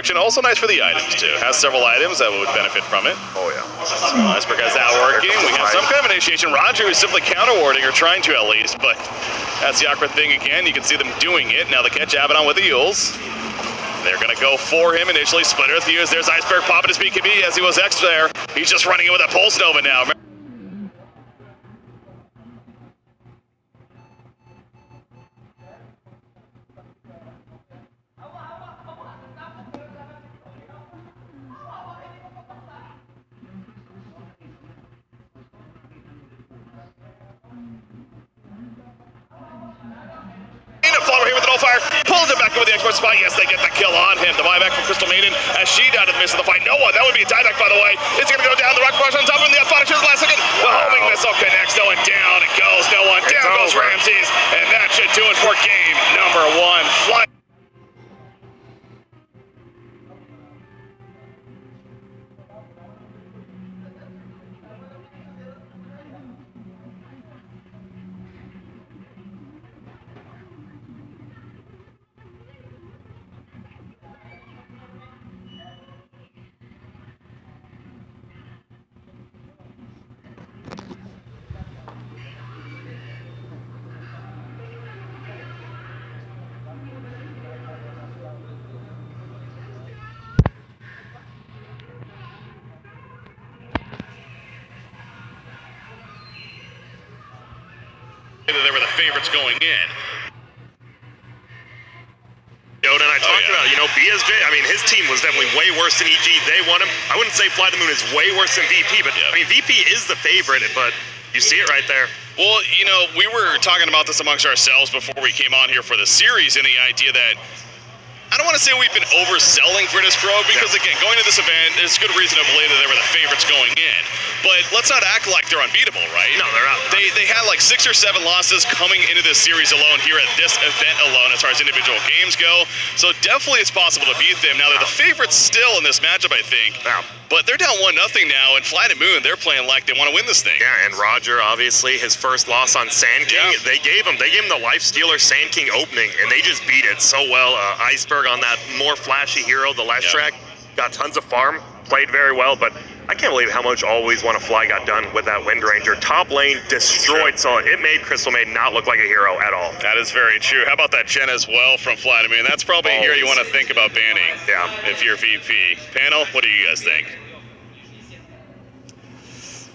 production. Also nice for the items, too. Has several items that would benefit from it. Oh, yeah. So Iceberg has that working. We have some kind of initiation. Roger is simply counter-warding, or trying to at least, but that's the awkward thing again. You can see them doing it. Now they catch Abaddon with the Yules. They're going to go for him initially. Splitter with the Yules. There's Iceberg popping his BKB as he was X there. He's just running in with a Pulse Nova now. Follower here with an fire, pulls it back over the expert spot. Yes, they get the kill on him. The buyback from Crystal Maiden as she died in the midst of the fight. No one, that would be a dieback, by the way. It's going to go down. The rock brush on top of him. The Aphotic shows the last second. The homing missile connects. No one down. It goes. No one down. Goes Ramses. And that should do it for game number 1. Fly. They were the favorites going in. And I talked about, BSJ, I mean, his team was definitely way worse than EG. They won him. I wouldn't say Fly the Moon is way worse than VP, but I mean, VP is the favorite, but you see it right there. Well, we were talking about this amongst ourselves before we came on here for the series, and the idea that I don't want to say we've been overselling Virtus Pro because, again, going to this event, there's good reason to believe that they were the favorites going in. But let's not act like they're unbeatable, right? No, they're not. They had like 6 or 7 losses coming into this series alone here at this event alone as far as individual games go. So definitely it's possible to beat them. Now they're the favorites still in this matchup, I think. Yeah. But they're down 1-0 now, and Fly to Moon, they're playing like they want to win this thing. Yeah, and Roger, obviously, his first loss on Sand King, they gave him the Lifestealer Sand King opening, and they just beat it so well. Iceberg on that more flashy hero, the last track, got tons of farm, played very well, but I can't believe how much Always Wanna Fly got done with that Wind Ranger. Top lane destroyed, so it made Crystal Maiden not look like a hero at all. That is very true. How about that Chen as well from Fly to Moon? That's probably a hero you want to think about banning if you're VP. Panel, what do you guys think?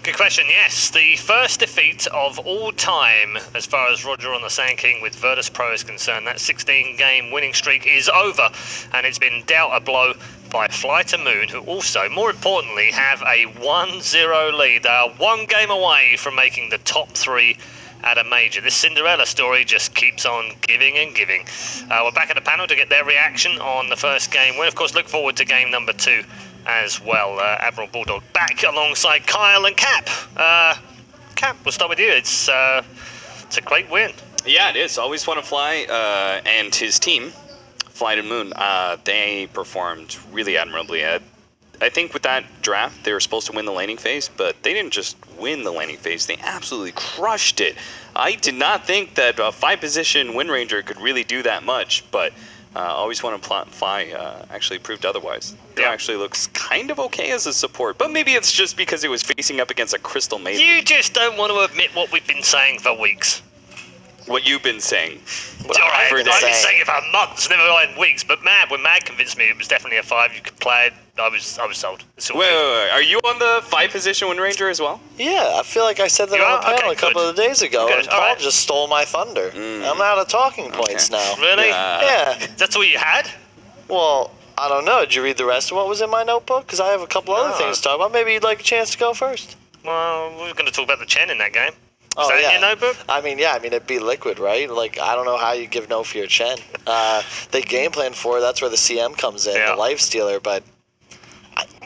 Good question, yes. The first defeat of all time as far as Roger on the Sand King with Virtus Pro is concerned. That 16-game winning streak is over, and it's been dealt a blow by Fly to Moon, who also, more importantly, have a 1-0 lead. They are 1 game away from making the top 3 at a major. This Cinderella story just keeps on giving and giving. We're back at the panel to get their reaction on the first game win. Of course, look forward to game number 2 as well. Admiral Bulldog back alongside Kyle and Cap. Cap, we'll start with you. It's a great win. Yeah, it is. Always Want to Fly and his team, Fly to Moon, they performed really admirably. I think with that draft, they were supposed to win the laning phase, but they didn't just win the laning phase. They absolutely crushed it. I did not think that a 5-position Wind Ranger could really do that much, but Always Want to Fly actually proved otherwise. It actually looks kind of okay as a support, but maybe it's just because it was facing up against a Crystal Maiden. You just don't want to admit what we've been saying for weeks. What you've been saying. I've been saying it for months, never mind weeks. But when Mad convinced me it was definitely a 5, you could play it, I was sold. Wait, are you on the 5-position Wind Ranger as well? Yeah, I feel like I said that on the panel a couple of days ago, and Paul just stole my thunder. I'm out of talking points now. Really? Yeah. That's all you had? Well, I don't know. Did you read the rest of what was in my notebook? Because I have a couple other things to talk about. Maybe you'd like a chance to go first. Well, we were going to talk about the Chen in that game. Is Oh, that yeah. in your notebook? I mean, yeah, it'd be Liquid, right? Like, I don't know how you give no for your Chen. They game plan for it. That's where the CM comes in, the Lifestealer, but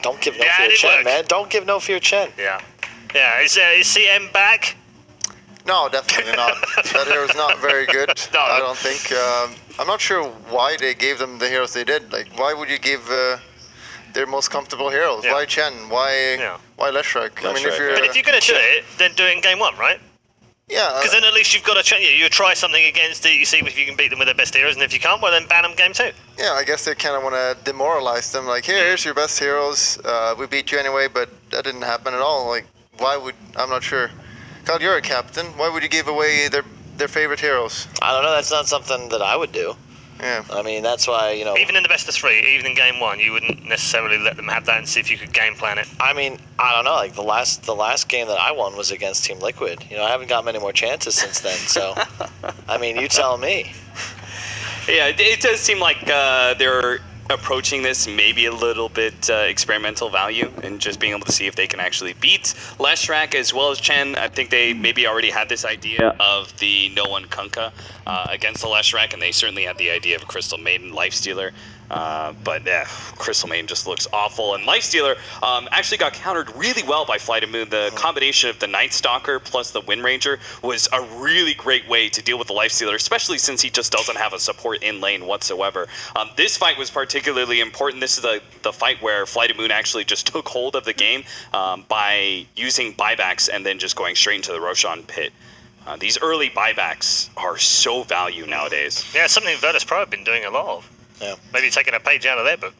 don't give no for your Chen, man. Don't give no for your Chen. Yeah. Yeah, is CM back? No, definitely not. That hero is not very good. No. I don't think. I'm not sure why they gave them the heroes they did. Like, why would you give their most comfortable heroes? Yeah. Why Chen? Why Leshrac? I mean, But if you're going to do it, then do it in game 1, right? Yeah. Because then at least you've got a chance. You try something against it, you see if you can beat them with their best heroes, and if you can't, well, then ban them game 2. Yeah, I guess they kind of want to demoralize them. Like, here's your best heroes. We beat you anyway, but that didn't happen at all. Like, why would... I'm not sure. Kyle, you're a captain. Why would you give away their favorite heroes? I don't know. That's not something that I would do. Yeah. I mean, that's why, you know... Even in the best of 3, even in game 1, you wouldn't necessarily let them have that and see if you could game plan it. I mean, I don't know. Like, the last game that I won was against Team Liquid. You know, I haven't got many more chances since then, so... I mean, you tell me. Yeah, it does seem like they're approaching this maybe a little bit experimental value and just being able to see if they can actually beat Leshrac as well as Chen. I think they maybe already had this idea of the No One Kunkka against the Leshrac, and they certainly had the idea of a Crystal Maiden Lifestealer. But Crystal Maiden just looks awful. And Lifestealer actually got countered really well by Flight of Moon. The combination of the Night Stalker plus the Wind Ranger was a really great way to deal with the Lifestealer, especially since he just doesn't have a support in lane whatsoever. This fight was particularly important. This is the fight where Flight of Moon actually just took hold of the game by using buybacks and then just going straight into the Roshan pit. These early buybacks are so value nowadays. Yeah, it's something Virtus Pro have been doing a lot of. Yeah. Maybe taking a page out of their book.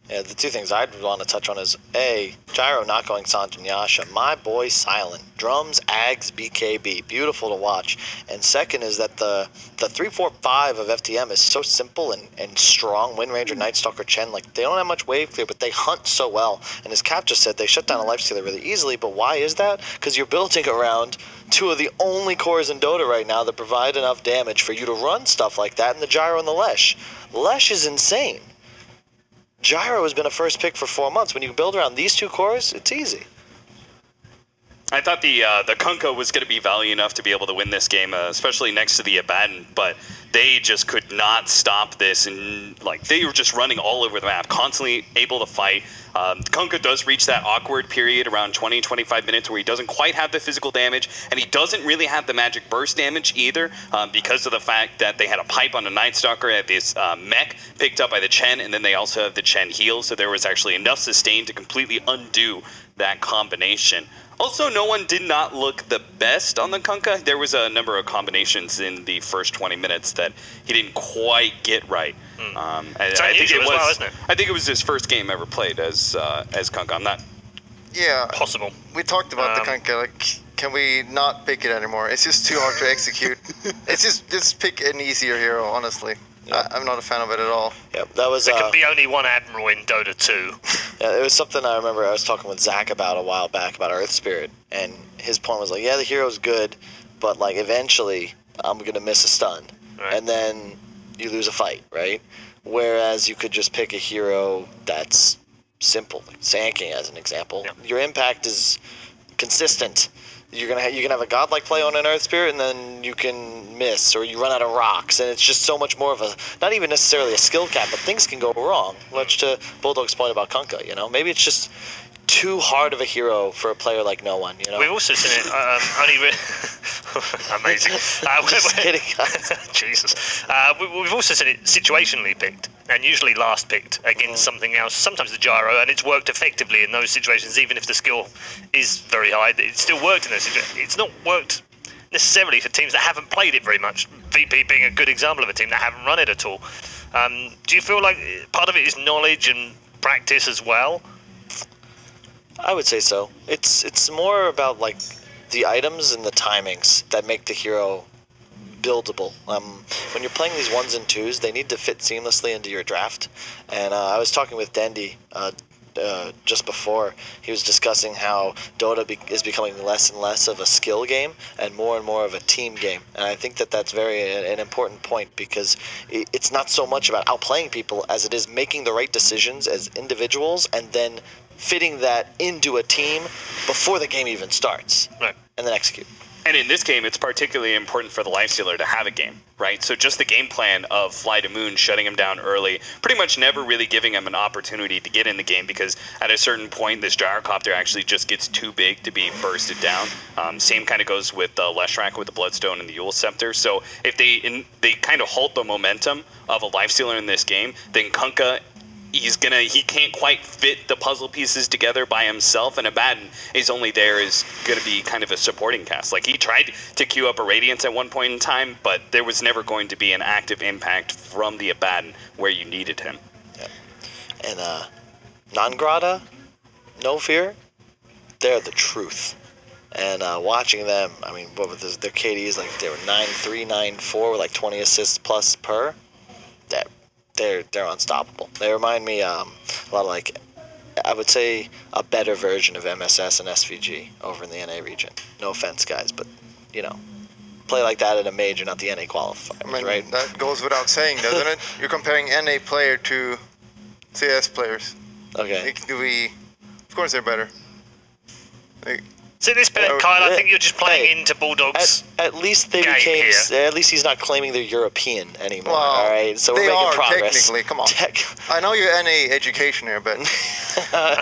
Yeah, the two things I'd want to touch on is, A, Gyro not going Sanjin Yasha. My boy Silent. Drums, Ags, BKB. Beautiful to watch. And second is that the 3-4-5 of FTM is so simple and strong. Wind Ranger, Night Stalker, Chen, like, they don't have much wave clear, but they hunt so well. And as Cap just said, they shut down a Lifestealer really easily. But why is that? Because you're building around two of the only cores in Dota right now that provide enough damage for you to run stuff like that, and the Gyro and the Lesh. Lesh is insane. Gyro has been a first pick for 4 months. When you build around these two cores, it's easy. I thought the Kunkka was going to be value enough to be able to win this game, especially next to the Abaddon, but they just could not stop this, and like they were just running all over the map, constantly able to fight. Kunkka does reach that awkward period around 20-25 minutes where he doesn't quite have the physical damage, and he doesn't really have the magic burst damage either, because of the fact that they had a pipe on the Night Stalker at this mech picked up by the Chen, and then they also have the Chen heal, so there was actually enough sustain to completely undo that combination. Also, no one did not look the best on the Kunkka. There was a number of combinations in the first 20 minutes that he didn't quite get right. I think it was his first game ever played as Kunkka. I'm not... Yeah. Possible. We talked about the Kunkka. Like, can we not pick it anymore? It's just too hard to execute. It's just pick an easier hero, honestly. Yeah. I'm not a fan of it at all. Yeah, that was. There can be only one Admiral in Dota 2. Yeah, it was something I remember I was talking with Zach about a while back about Earth Spirit, and his point was like, yeah, the hero's good, but like eventually I'm gonna miss a stun, right, and then you lose a fight, right? Whereas you could just pick a hero that's simple, like Sand King as an example. Yeah. Your impact is consistent. You can have a godlike play on an Earth Spirit, and then you can miss, or you run out of rocks, and it's just so much more of a, not even necessarily a skill cap, but things can go wrong. Much to Bulldog's point about Kunkka, you know, maybe it's just too hard of a hero for a player like No One, you know. We've also seen it amazing. Just kidding, guys. Jesus. We've also seen it situationally picked, and usually last picked against something else. Sometimes the Gyro, and it's worked effectively in those situations, even if the skill is very high. It still worked in those situations. It's not worked necessarily for teams that haven't played it very much. VP being a good example of a team that haven't run it at all. Do you feel like part of it is knowledge and practice as well? I would say so. It's more about like the items and the timings that make the hero buildable. When you're playing these 1s and 2s, they need to fit seamlessly into your draft. And I was talking with Dendy just before. He was discussing how Dota is becoming less and less of a skill game and more of a team game. And I think that that's an important point, because it's not so much about outplaying people as it is making the right decisions as individuals and then fitting that into a team before the game even starts, right, and then execute. And in this game, it's particularly important for the Lifestealer to have a game, right? So just the game plan of Fly to Moon shutting him down early, pretty much never really giving him an opportunity to get in the game, because at a certain point, this Gyrocopter actually just gets too big to be bursted down. Same kind of goes with Leshrac with the Bloodstone and the Eul Scepter. So if they kind of halt the momentum of a Lifestealer in this game, then Kunkka he can't quite fit the puzzle pieces together by himself, and Abaddon is only there is going to be kind of a supporting cast. Like, he tried to queue up a Radiance at one point in time, but there was never going to be an active impact from the Abaddon where you needed him. Yeah. And Non-Grata, No Fear, they're the truth. And watching them, I mean, what was this? Their KDs, like, they were 9-3, 9-4 with like 20 assists plus per. They're unstoppable. They remind me a lot of, like, I would say a better version of MSS and SVG over in the NA region. No offense, guys, but, you know, play like that at a major, not the NA qualifiers, I mean, right? that goes without saying, doesn't it? You're comparing NA player to CS players. Okay. Like, of course they're better. Like, So this bit, Kyle, I think you're just playing into Bulldog's. At least they game became. here. At least he's not claiming they're European anymore. Well, all right, so we're they making are progress. technically. Come on. I know you're NA education here, but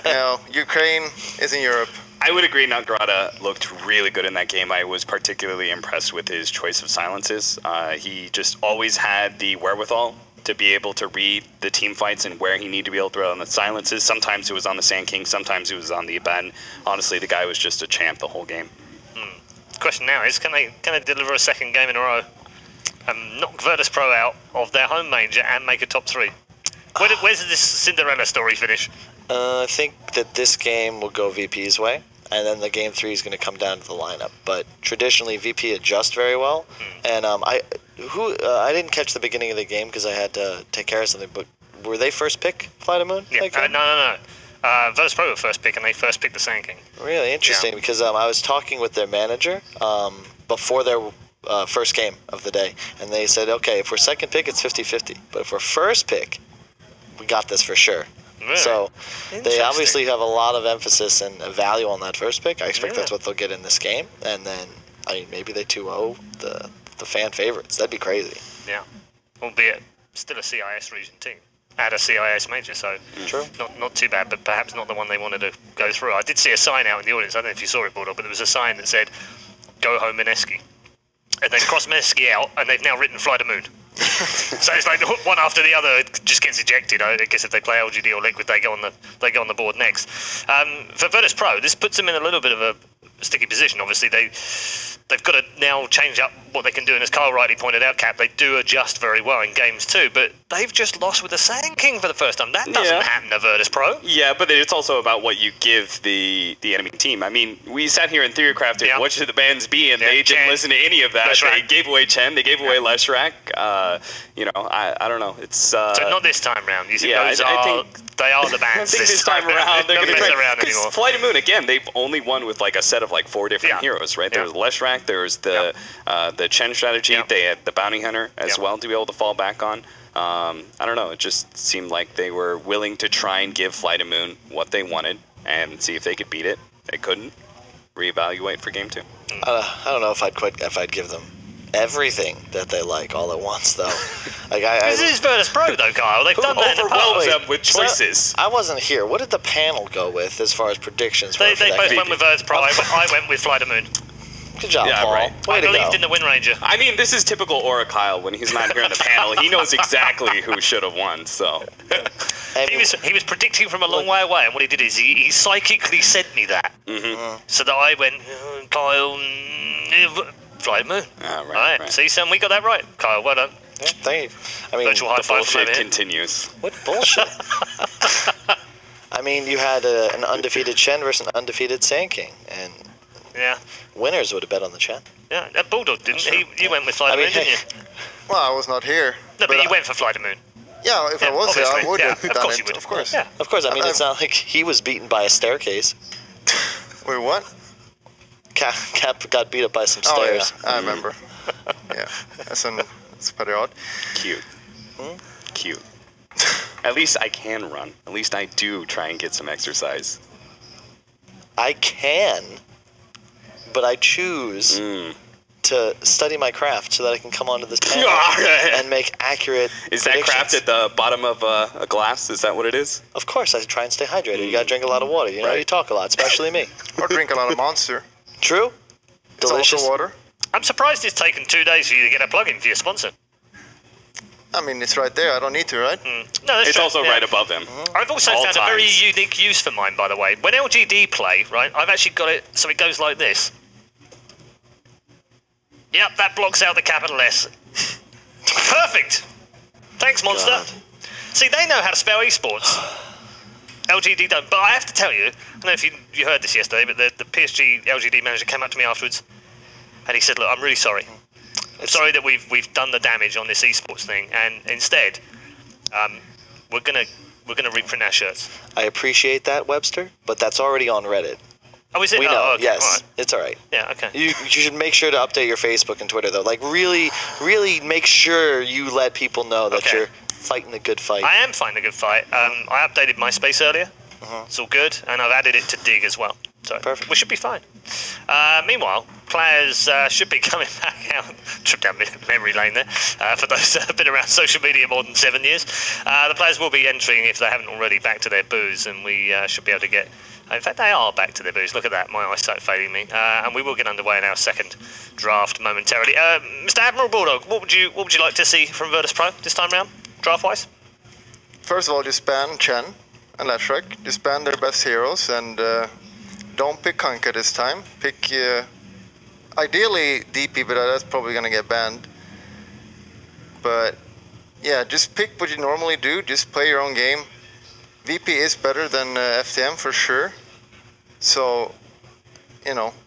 you know, Ukraine is in Europe. I would agree. Nagrata looked really good in that game. I was particularly impressed with his choice of silences. He just always had the wherewithal to be able to read the team fights and where he needed to be able to throw on the silences. Sometimes it was on the Sand King, sometimes it was on the Abaddon. Honestly, the guy was just a champ the whole game. The question now is, can they deliver a second game in a row and knock Virtus Pro out of their home major and make a top 3? Where's this Cinderella story finish? I think that this game will go VP's way, and then the game 3 is going to come down to the lineup. But traditionally, VP adjust very well, and I didn't catch the beginning of the game because I had to take care of something. But were they first pick Flight of Moon? Yeah, no. Virtus Pro were first pick, and they first picked the Sand King. Really interesting, because I was talking with their manager before their first game of the day, and they said, okay, if we're second pick, it's 50-50. But if we're first pick, we got this for sure. Really? So they obviously have a lot of emphasis and value on that first pick. I expect that's what they'll get in this game. And then, I mean, maybe they 2-0 the fan favorites. That'd be crazy. Yeah. Albeit still a CIS region team. At a CIS major, so True. Not too bad, but perhaps not the one they wanted to go through. I did see a sign out in the audience. I don't know if you saw it, Bulldog, but there was a sign that said, "Go home Mineski." And they crossed Mineski out, and they've now written Fly the Moon. So it's like one after the other just gets ejected. I guess if they play LGD or Liquid, they go on the board next. For Virtus Pro, this puts them in a little bit of a sticky position. Obviously, they've got to now change up what they can do. And as Carl rightly pointed out, Cap, they do adjust very well in games too. But they've just lost with the Sand King for the first time. That doesn't happen to Virtus Pro. Yeah, but it's also about what you give the enemy team. I mean, we sat here in Theorycraft and what should the bans be, and they didn't listen to any of that. They gave away Chen, they gave away Leshrac. You know, I don't know. It's so not this time round. You think I think they are the bans. I think this time around they're going to mess around anymore. Flight of Moon again. They've only won with like a set of like 4 different heroes, right? There was Leshrac, there was the Chen strategy. They had the Bounty Hunter as well to be able to fall back on. I don't know. It just seemed like they were willing to try and give Flight of Moon what they wanted and see if they could beat it. They couldn't. Reevaluate for game 2. I don't know if I'd give them everything that they like all at once, though. Like this is Virtus Pro, though, Kyle. They've done that in the past. Them with choices. I wasn't here. What did the panel go with as far as predictions? They for that both game? went with Virtus Pro. I went with Fly the Moon. Good job, Paul. Right. Way I to believed go. in the Wind Ranger. I mean, this is typical Aura Kyle when he's not here on the panel. He knows exactly who should have won, so. He was predicting from a long way away, and what he did is he psychically sent me that. So that I went, Kyle, Fly the Moon. Right. See, son, we got that right. Kyle, well done. Yeah, thank you. I mean, Virtual high The five from bullshit him. continues. what bullshit? I mean, you had an undefeated Chen versus an undefeated Sand King, and winners would have bet on the Chen. Yeah, Bulldog didn't. You went with Fly the Moon, didn't you? Well, I was not here. No, but you went for Fly the Moon. Yeah, if I was here, I obviously. would have Of done course it. you would. Of course. Yeah. Of course, I mean, it's not like he was beaten by a staircase. Wait, what? Cap got beat up by some Oh, stairs. yeah, I remember. Yeah, that's pretty odd. Cute. Cute. At least I can run. At least I do try and get some exercise. I can, but I choose to study my craft so that I can come onto this panel and make accurate Is that craft at the bottom of a glass? Is that what it is? Of course, I try and stay hydrated. You gotta drink a lot of water. You know, you talk a lot, especially me. Or drink a lot of Monster. True. It's Delicious. also water. I'm surprised it's taken 2 days for you to get a plug-in for your sponsor. I mean, it's right there. I don't need to, right? No, that's It's true. also Yeah. right above him. I've also All found a very times. unique use for mine, by the way. When LGD play, right, I've actually got it so it goes like this. Yep, that blocks out the capital S. Perfect. Thanks, monster. God. See, they know how to spell esports. LGD don't. But I have to tell you, I don't know if you heard this yesterday, but the PSG LGD manager came up to me afterwards, and he said, "Look, I'm really sorry. I'm sorry that we've done the damage on this esports thing, and instead, we're gonna reprint our shirts." I appreciate that, Webster, but that's already on Reddit. Oh, is it? We know. Oh, okay. Yes, All right. it's all right. Yeah. Okay. You should make sure to update your Facebook and Twitter, though. Like, really make sure you let people know that Okay. you're fighting a good fight. I am fighting a good fight. I updated MySpace earlier. It's all good, and I've added it to Dig as well. So Perfect. we should be fine. Meanwhile, players should be coming back out. Trip down memory lane there. For those that have been around social media more than 7 years, the players will be entering, if they haven't already, back to their booths, and we should be able to get. In fact, they are back to their booths. Look at that, my eyesight failing me. And we will get underway in our second draft momentarily. Mr. Admiral Bulldog, what would you like to see from Virtus Pro this time round, draft-wise? First of all, just ban Chen and Lashrak. Just ban their best heroes and don't pick Kanka this time. Pick ideally DP, but that's probably gonna get banned. But yeah, just pick what you normally do. Just play your own game. VP is better than FTM for sure. So,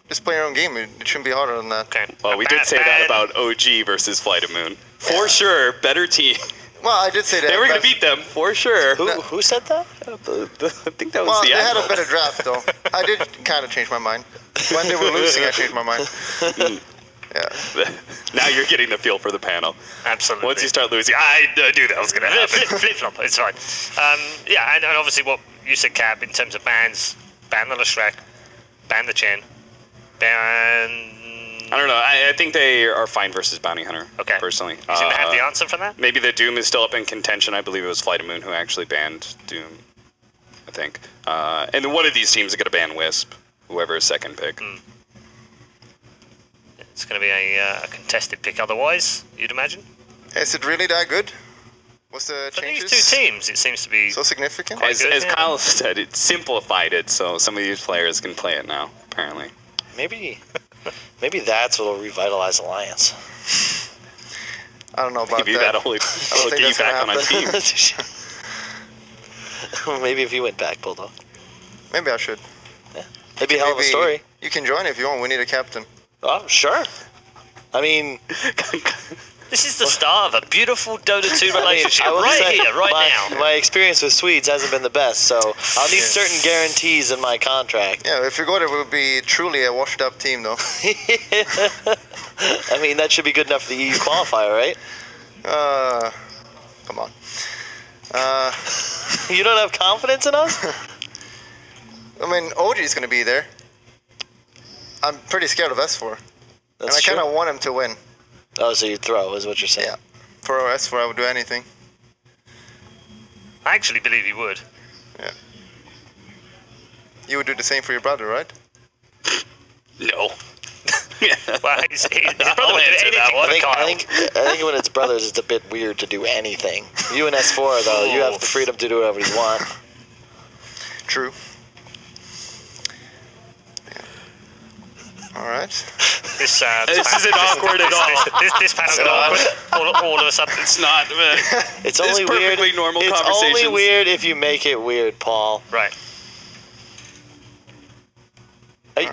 just play your own game. It shouldn't be harder than that. Okay. Well, we did say that about OG versus Flight of Moon. For sure, better team. Well, I did say that. They were going to beat them, for sure. Who said that? I think that was Well, the they had a Admiral. better draft, though. I did kind of change my mind. When they were losing, I changed my mind. Yeah. Now you're getting the feel for the panel. Absolutely. Once you start losing, I knew that was going to happen. Flip-flop, it's fine. Yeah, and obviously what you said, Cap, in terms of bans, ban the Lashrak, ban the Chen, ban... I don't know. I think they are fine versus Bounty Hunter, Okay. personally. You seem to have the answer for that? Maybe the Doom is still up in contention. I believe it was Flight of Moon who actually banned Doom, I think. And then one of these teams is going to ban Wisp, whoever is second pick. It's going to be a contested pick otherwise, you'd imagine. Is it really that good? What's the For changes? these two teams, it seems to be... So significant? Quite As good, yeah. Kyle said, it simplified it, so some of these players can play it now, apparently. Maybe that's what'll revitalize Alliance. I don't know about Maybe that. that'll think get you that's gonna back on a happen. team. Maybe if you went back, Bulldog. Maybe I should. It'd be a hell of a Maybe story. You can join if you want. We need a captain. Oh, sure. I mean, This is the start of a beautiful Dota 2 relationship, I will right say here, right now. my experience with Swedes hasn't been the best, so I'll need certain guarantees in my contract. Yeah, if you go there, we'll be truly a washed-up team, though. I mean, that should be good enough for the EU qualifier, right? Come on. You don't have confidence in us? I mean, OG is going to be there. I'm pretty scared of S4. That's and I true. kind of want him to win. Oh, so you'd throw, is what you're saying? Yeah. For S4, I would do anything. I actually believe you would. Yeah. You would do the same for your brother, right? No. Well, his brother would do answer that anything one. for Kyle. I think when it's brothers, it's a bit weird to do anything. You and S4, though, you have the freedom to do whatever you want. True. All right. This isn't awkward at all. This panel got awkward all of a sudden. It's not. It's only it's weird. perfectly normal It's conversations. only weird if you make it weird, Paul. Right. And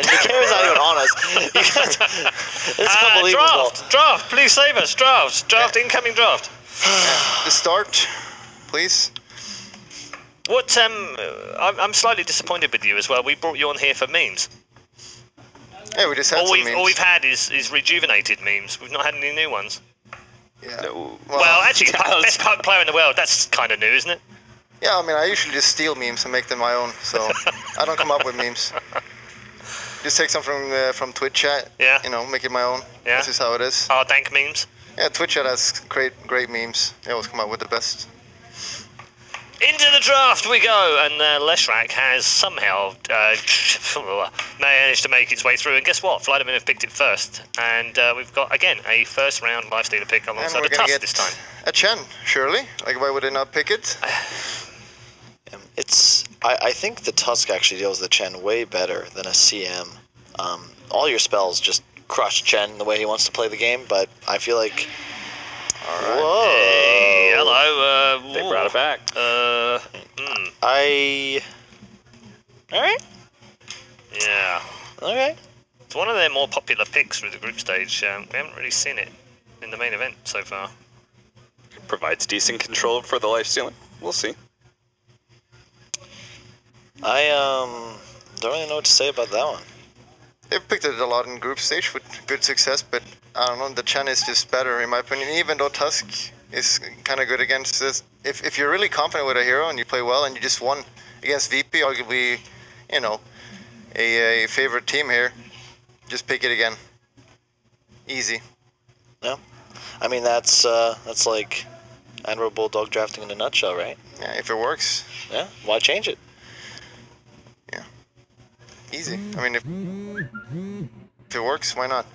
the camera's not even on us. You guys, it's unbelievable. Draft, please save us. Draft, incoming draft. The start, please. What? I'm slightly disappointed with you as well. We brought you on here for memes. Yeah, we just had All some memes. we've had is rejuvenated memes. We've not had any new ones. Yeah. No. Well, actually, best player in the world. That's kind of new, isn't it? Yeah, I mean, I usually just steal memes and make them my own, so I don't come up with memes. Just take some from Twitch chat. Yeah. Make it my own. Yeah. This is how it is. Our dank memes. Yeah, Twitch chat has great memes. They always come up with the best. Into the draft we go, and Leshrac has somehow managed to make its way through. And guess what? Flighterman have picked it first, and we've got again a first-round lifestealer pick alongside a Tusk this time. A Chen, surely. Like, why would they not pick it? I think the Tusk actually deals the Chen way better than a CM. All your spells just crush Chen the way he wants to play the game, but I feel like. All right. Whoa! Hey, hello. They brought it back. All right. Yeah. Okay. It's one of their more popular picks through the group stage. We haven't really seen it in the main event so far. Provides decent control for the lifestealer. We'll see. I don't really know what to say about that one. They've picked it a lot in group stage with good success, but I don't know, the Chen is just better in my opinion, even though Tusk is kind of good against this. If you're really confident with a hero and you play well and you just won against VP, arguably, you know, a favorite team here, just pick it again. Easy. Yeah. I mean, that's like Admiral Bulldog drafting in a nutshell, right? Yeah, if it works. Yeah, why change it? Yeah. Easy. I mean, if it works, why not?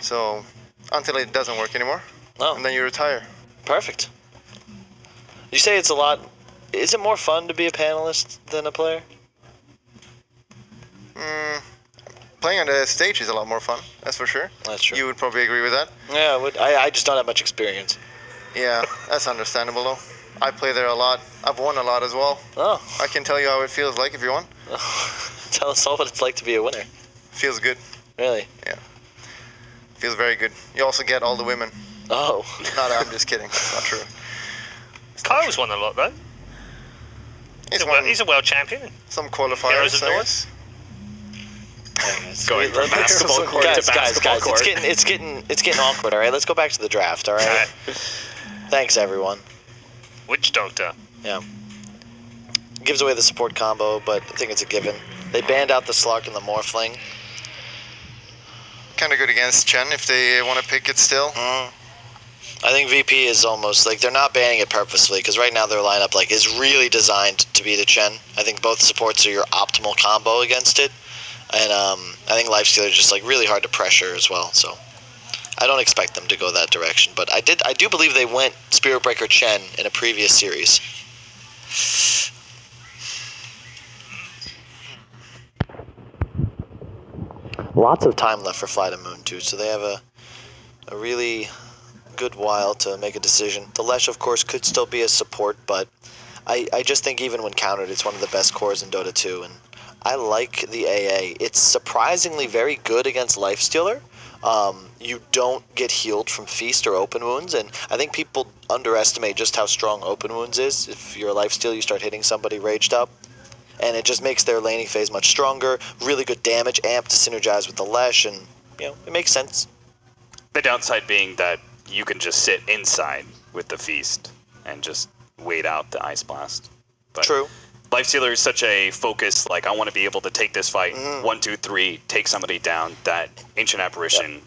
So, until it doesn't work anymore, Oh, and then you retire. perfect. You say it's a lot. Is it more fun to be a panelist than a player? Playing on the stage is a lot more fun, that's for sure. That's true. You would probably agree with that. Yeah, I just don't have much experience. Yeah, that's understandable though. I play there a lot. I've won a lot as well. Oh, I can tell you how it feels like if you won. tell us all what it's like to be a winner. Feels good. Really? Feels very good. You also get all the women. Oh. No, I'm just kidding. It's not true. Kyle's won a lot though. He's a world champion. Some Heroes qualifiers, of I North. guess. Going from basketball court guys, to basketball court. it's getting awkward. All right, let's go back to the draft. All right. Alright. Thanks, everyone. Witch Doctor. Yeah. Gives away the support combo, but I think it's a given. They banned out the Slark and the Morphling. Kind of good against Chen if they want to pick it still. I think VP is almost like they're not banning it purposely because right now their lineup like is really designed to be the Chen. I think both supports are your optimal combo against it, and I think Lifestealer is just like really hard to pressure as well. So I don't expect them to go that direction, but I do believe they went Spirit Breaker Chen in a previous series. Lots of time left for Flight of Moon too, so they have a really good while to make a decision. The Lesh, of course, could still be a support, but I just think even when countered, it's one of the best cores in Dota 2, and I like the AA. It's surprisingly very good against Lifestealer. You don't get healed from Feast or Open Wounds, and I think people underestimate just how strong Open Wounds is. If you're a Lifestealer, you start hitting somebody raged up, and it just makes their laning phase much stronger. Really good damage amp to synergize with the Lesh, and it makes sense. The downside being that you can just sit inside with the Feast and just wait out the Ice Blast. But True. Lifestealer is such a focus, like, I want to be able to take this fight, 1, 2, 3, take somebody down, that Ancient Apparition.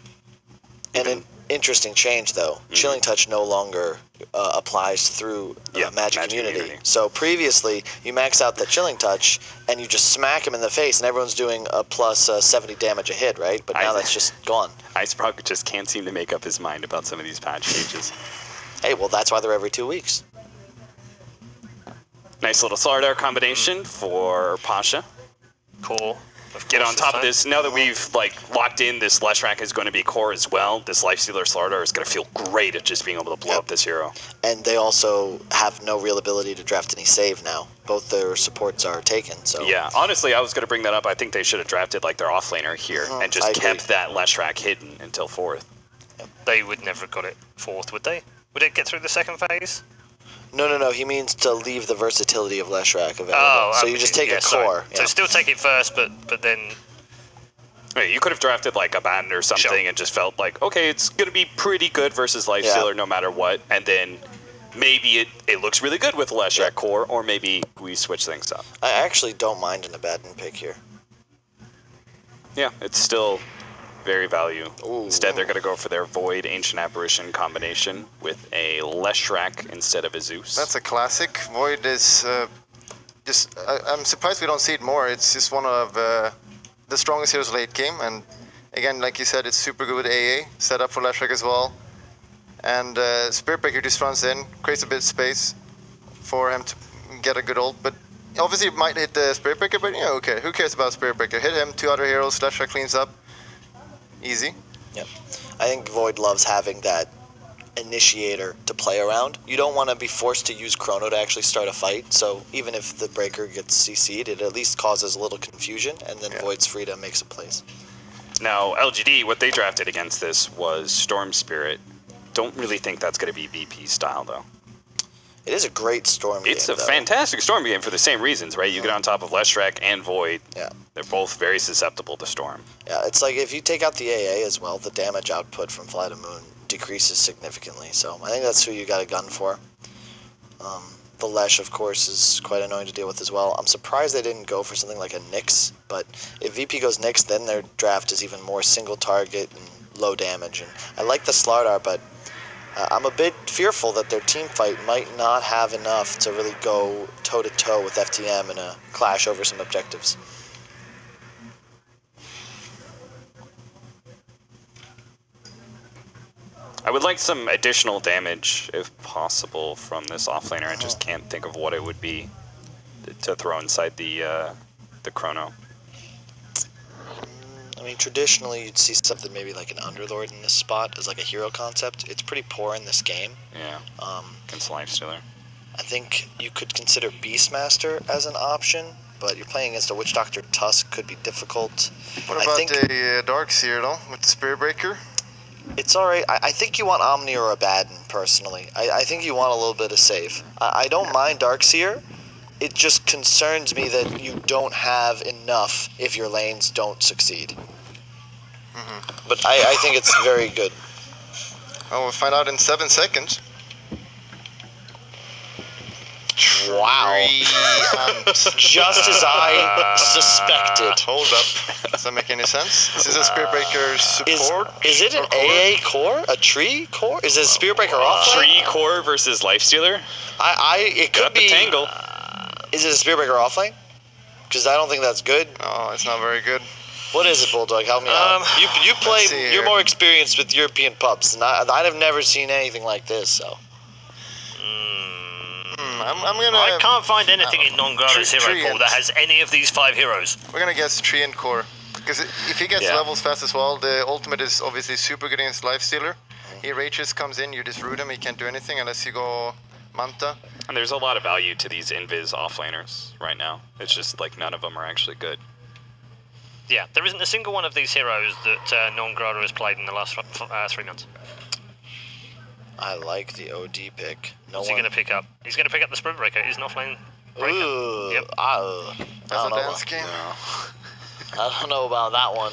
And an interesting change, though. Chilling Touch no longer applies through Magic Immunity. So previously, you max out the Chilling Touch, and you just smack him in the face, and everyone's doing a plus 70 damage a hit, right? But now that's just gone. Iceproc just can't seem to make up his mind about some of these patch changes. Hey, well, that's why they're every 2 weeks. Nice little Slardar combination for Pasha. Cool. Get on top of this. Now that we've locked in, this Leshrac is going to be core as well. This Lifestealer Slardar is going to feel great at just being able to blow up this hero. And they also have no real ability to draft any save now. Both their supports are taken. So yeah, honestly, I was going to bring that up. I think they should have drafted their offlaner here and just kept that Leshrac hidden until 4th. They would never have got it 4th, would they? Would it get through the second phase? No. He means to leave the versatility of Leshrac available. Oh, so you just take a core. So still take it first, but then. Hey, you could have drafted a Batten or something and just felt like, okay, it's going to be pretty good versus Lifestealer no matter what, and then maybe it looks really good with Leshrac core, or maybe we switch things up. I actually don't mind an Abaddon pick here. Yeah, it's still Very value. Ooh. Instead, they're going to go for their Void Ancient Apparition combination with a Leshrac instead of a Zeus. That's a classic. Void is I'm surprised we don't see it more. It's just one of the strongest heroes late game, and again, like you said, it's super good with AA, set up for Leshrac as well. And Spirit Breaker just runs in, creates a bit of space for him to get a good ult, but obviously it might hit the Spirit Breaker, but okay, who cares about Spirit Breaker? Hit him, 2 other heroes, Leshrac cleans up. Easy. Yep. I think Void loves having that initiator to play around. You don't want to be forced to use Chrono to actually start a fight, so even if the breaker gets CC'd, it at least causes a little confusion, and then Void's free to make some plays. Now, LGD, what they drafted against this was Storm Spirit. Don't really think that's going to be VP style, though. It is a great Storm game, It's a fantastic Storm game for the same reasons, right? You get on top of Leshrac and Void. Yeah. They're both very susceptible to Storm. Yeah, it's like if you take out the AA as well, the damage output from Fly to Moon decreases significantly. So I think that's who you got a gun for. The Lesh, of course, is quite annoying to deal with as well. I'm surprised they didn't go for something like a Nyx, but if VP goes Nyx, then their draft is even more single target and low damage. And I like the Slardar, but I'm a bit fearful that their team fight might not have enough to really go toe-to-toe with FTM in a clash over some objectives. I would like some additional damage, if possible, from this offlaner. I just can't think of what it would be to throw inside the Chrono. I mean, traditionally, you'd see something maybe like an Underlord in this spot as like a hero concept. It's pretty poor in this game. Yeah, against Lifestealer. I think you could consider Beastmaster as an option, but you're playing against a Witch Doctor Tusk, could be difficult. What about a Darkseer, though, with the Spirit Breaker? It's alright. I think you want Omni or Abaddon, personally. I think you want a little bit of save. I don't mind Darkseer. It just concerns me that you don't have enough if your lanes don't succeed. But I think it's very good. Oh, we'll find out in 7 seconds. Wow. Just as I suspected. Hold up. Does that make any sense? Is this a Spirit Breaker support? Is it an AA core? A tree core? Is it a Spirit Breaker off? Tree core versus Lifestealer? It could Got the be. tangle. Is it a Spirit Breaker offlane? Because I don't think that's good. Oh, it's not very good. What is it, Bulldog? Help me out. You play. Let's see You're here. more experienced with European pups, and I've never seen anything like this. So. I'm gonna. I can't find anything in Non-Grada's hero Tree pool and- that has any of these 5 heroes. We're gonna guess Tree and Core. Because if he gets levels fast as well, the ultimate is obviously super good against Lifestealer. He rages, comes in, you just root him, he can't do anything unless you go Manta. And there's a lot of value to these Invis offlaners right now. It's just like none of them are actually good. Yeah, there isn't a single one of these heroes that Non-Grada has played in the last 3 months. I like the OD pick. What's he going to pick up? He's going to pick up the Spirit Breaker. He's an offlane breaker. Ooh. Yep. I don't know. Dance game. I don't know about that one.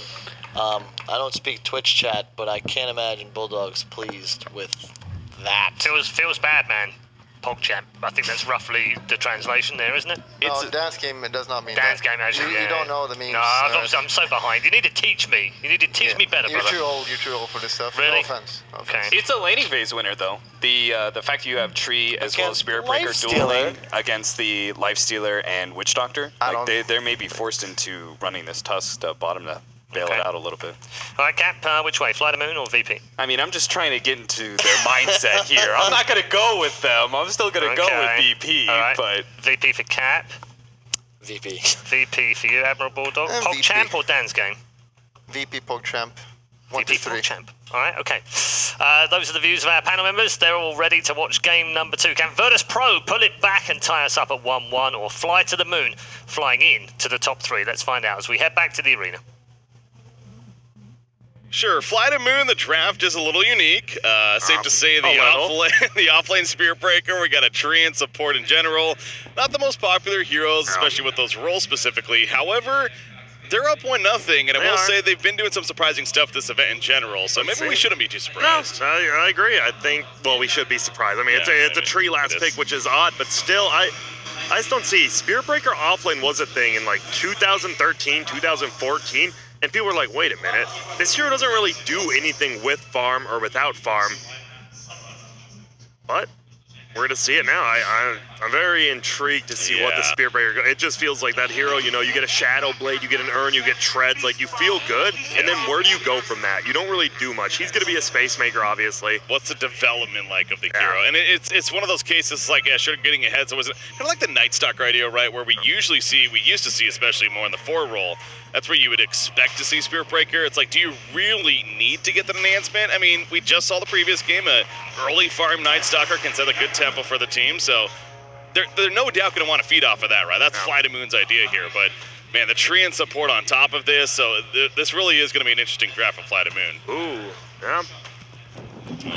I don't speak Twitch chat, but I can't imagine Bulldog's pleased with that. Feels bad, man. PogChamp. I think that's roughly the translation there, isn't it? No, dance game, it does not mean Dance that. game, actually, You don't know the memes. No, I'm so behind. You need to teach me. You need to teach me better, You're brother. You're too old for this stuff. Really? No offense. No offense. Okay. It's a laning phase winner, though. The fact you have Tree as well as Against Spirit Breaker Lifestealer. dueling against the Lifestealer and Witch Doctor, I like don't- they may be forced into running this Tusk to bottom to bail Okay. it out a little bit. All right, Cap, which way? Fly to Moon or VP? I mean, I'm just trying to get into their mindset here. I'm not going to go with them. I'm still going to go with VP, All right. but VP for Cap. VP. VP for you, Admiral Bulldog. VP. PogChamp or Dan's game? VP PogChamp. 1, 2, VP 3. PogChamp. All right, okay. Those are the views of our panel members. They're all ready to watch game number 2. Can Virtus Pro pull it back and tie us up at 1-1 or fly to the moon, flying in to the top 3? Let's find out as we head back to the arena. Sure, Fly to Moon, the draft is a little unique. Safe to say the offlane Spirit Breaker, we got a tree and support in general. Not the most popular heroes, especially with those roles specifically. However, they're up 1-0, and I will say they've been doing some surprising stuff this event in general, so maybe we shouldn't be too surprised. No, I agree. I think, well, we should be surprised. I mean, it's a tree last pick, which is odd, but still, I just don't see. Spirit Breaker offlane was a thing in like 2013, 2014, And people were like, wait a minute, this hero doesn't really do anything with farm or without farm. But we're going to see it now. I'm very intrigued to see what the Spear Breaker... It just feels like that hero, you know, you get a Shadow Blade, you get an Urn, you get Treads, like, you feel good, and then where do you go from that? You don't really do much. He's going to be a Space Maker, obviously. What's the development like of the hero? And it's one of those cases, like, yeah, sure, getting ahead, so was it kind of like the Night Stalker idea, right, where we used to see, especially more in the 4 role, that's where you would expect to see Spear Breaker. It's like, do you really need to get that enhancement? I mean, we just saw the previous game, early farm Night Stalker can set a good tempo for the team, so they're no doubt going to want to feed off of that, right? That's Fly to Moon's idea here, but man, the tree and support on top of this, so this really is going to be an interesting draft from Fly to Moon. Ooh, yeah.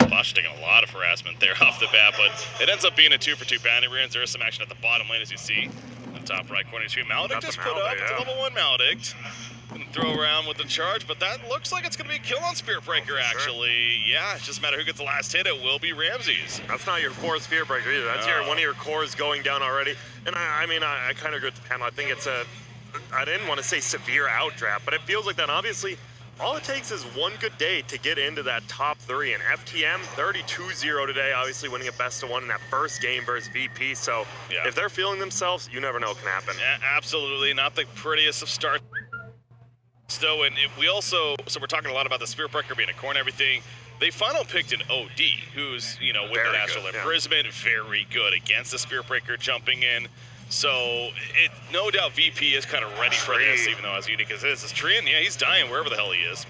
Bosch taking a lot of harassment there off the bat, but it ends up being a 2-for-2 bounty runes. There is some action at the bottom lane, as you see. On top right corner, you see Maledict just put up. It's a level 1 Maledict. Gonna throw around with the charge, but that looks like it's going to be a kill on Spear Breaker, actually. Yeah, it just matter who gets the last hit. It will be Ramses. That's not your 4th Spear Breaker either. That's one of your cores going down already. And I mean, I kind of agree with the panel. I think it's I didn't want to say severe outdraft, but it feels like that. Obviously, all it takes is one good day to get into that top 3. And FTM 32-0 today, obviously winning a best of 1 in that first game versus VP. So if they're feeling themselves, you never know what can happen. Yeah, absolutely. Not the prettiest of starts. So, and we also, so we're talking a lot about the Spear Breaker being a core and everything. They final picked an OD, who's, you know, with that Astral Imprisonment, very good against the Spear Breaker jumping in. So, no doubt VP is kind of ready for this, even though as unique as it is. Treant, yeah, he's dying wherever the hell he is.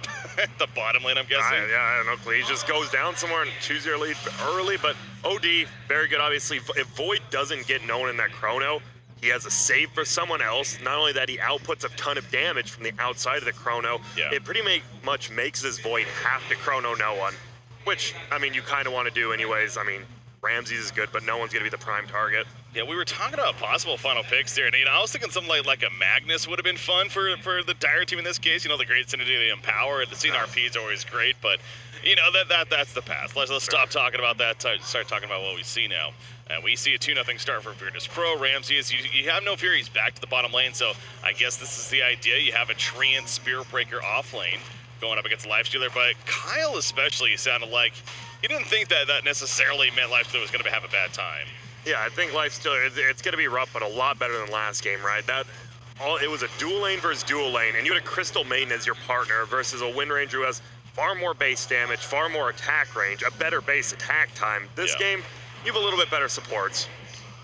The bottom lane, I'm guessing. I don't know. He just goes down somewhere and choose your lead early, but OD, very good, obviously. If Void doesn't get known in that chrono, he has a save for someone else. Not only that, he outputs a ton of damage from the outside of the chrono. It pretty much makes his Void have to chrono no one, which, I mean, you kind of want to do anyways. I mean, Ramses is good, but no one's going to be the prime target. Yeah, we were talking about possible final picks there, and I was thinking something like a Magnus would have been fun for the Dire team in this case. You know, the great synergy of the Empower. The scene RP is always great, but you know that's the path. Let's stop talking about that. Start talking about what we see now. And we see a 2-0 start for Virtus Pro. Ramses, you have no fear. He's back to the bottom lane, so I guess this is the idea. You have a Treant Spear Breaker off lane going up against Lifestealer, but Kyle especially sounded like he didn't think that necessarily meant Lifestealer was going to have a bad time. Yeah, I think Lifestealer, it's going to be rough, but a lot better than last game, right? It was a dual lane versus dual lane, and you had a Crystal Maiden as your partner versus a Wind Ranger who has far more base damage, far more attack range, a better base attack time. This game, you have a little bit better supports.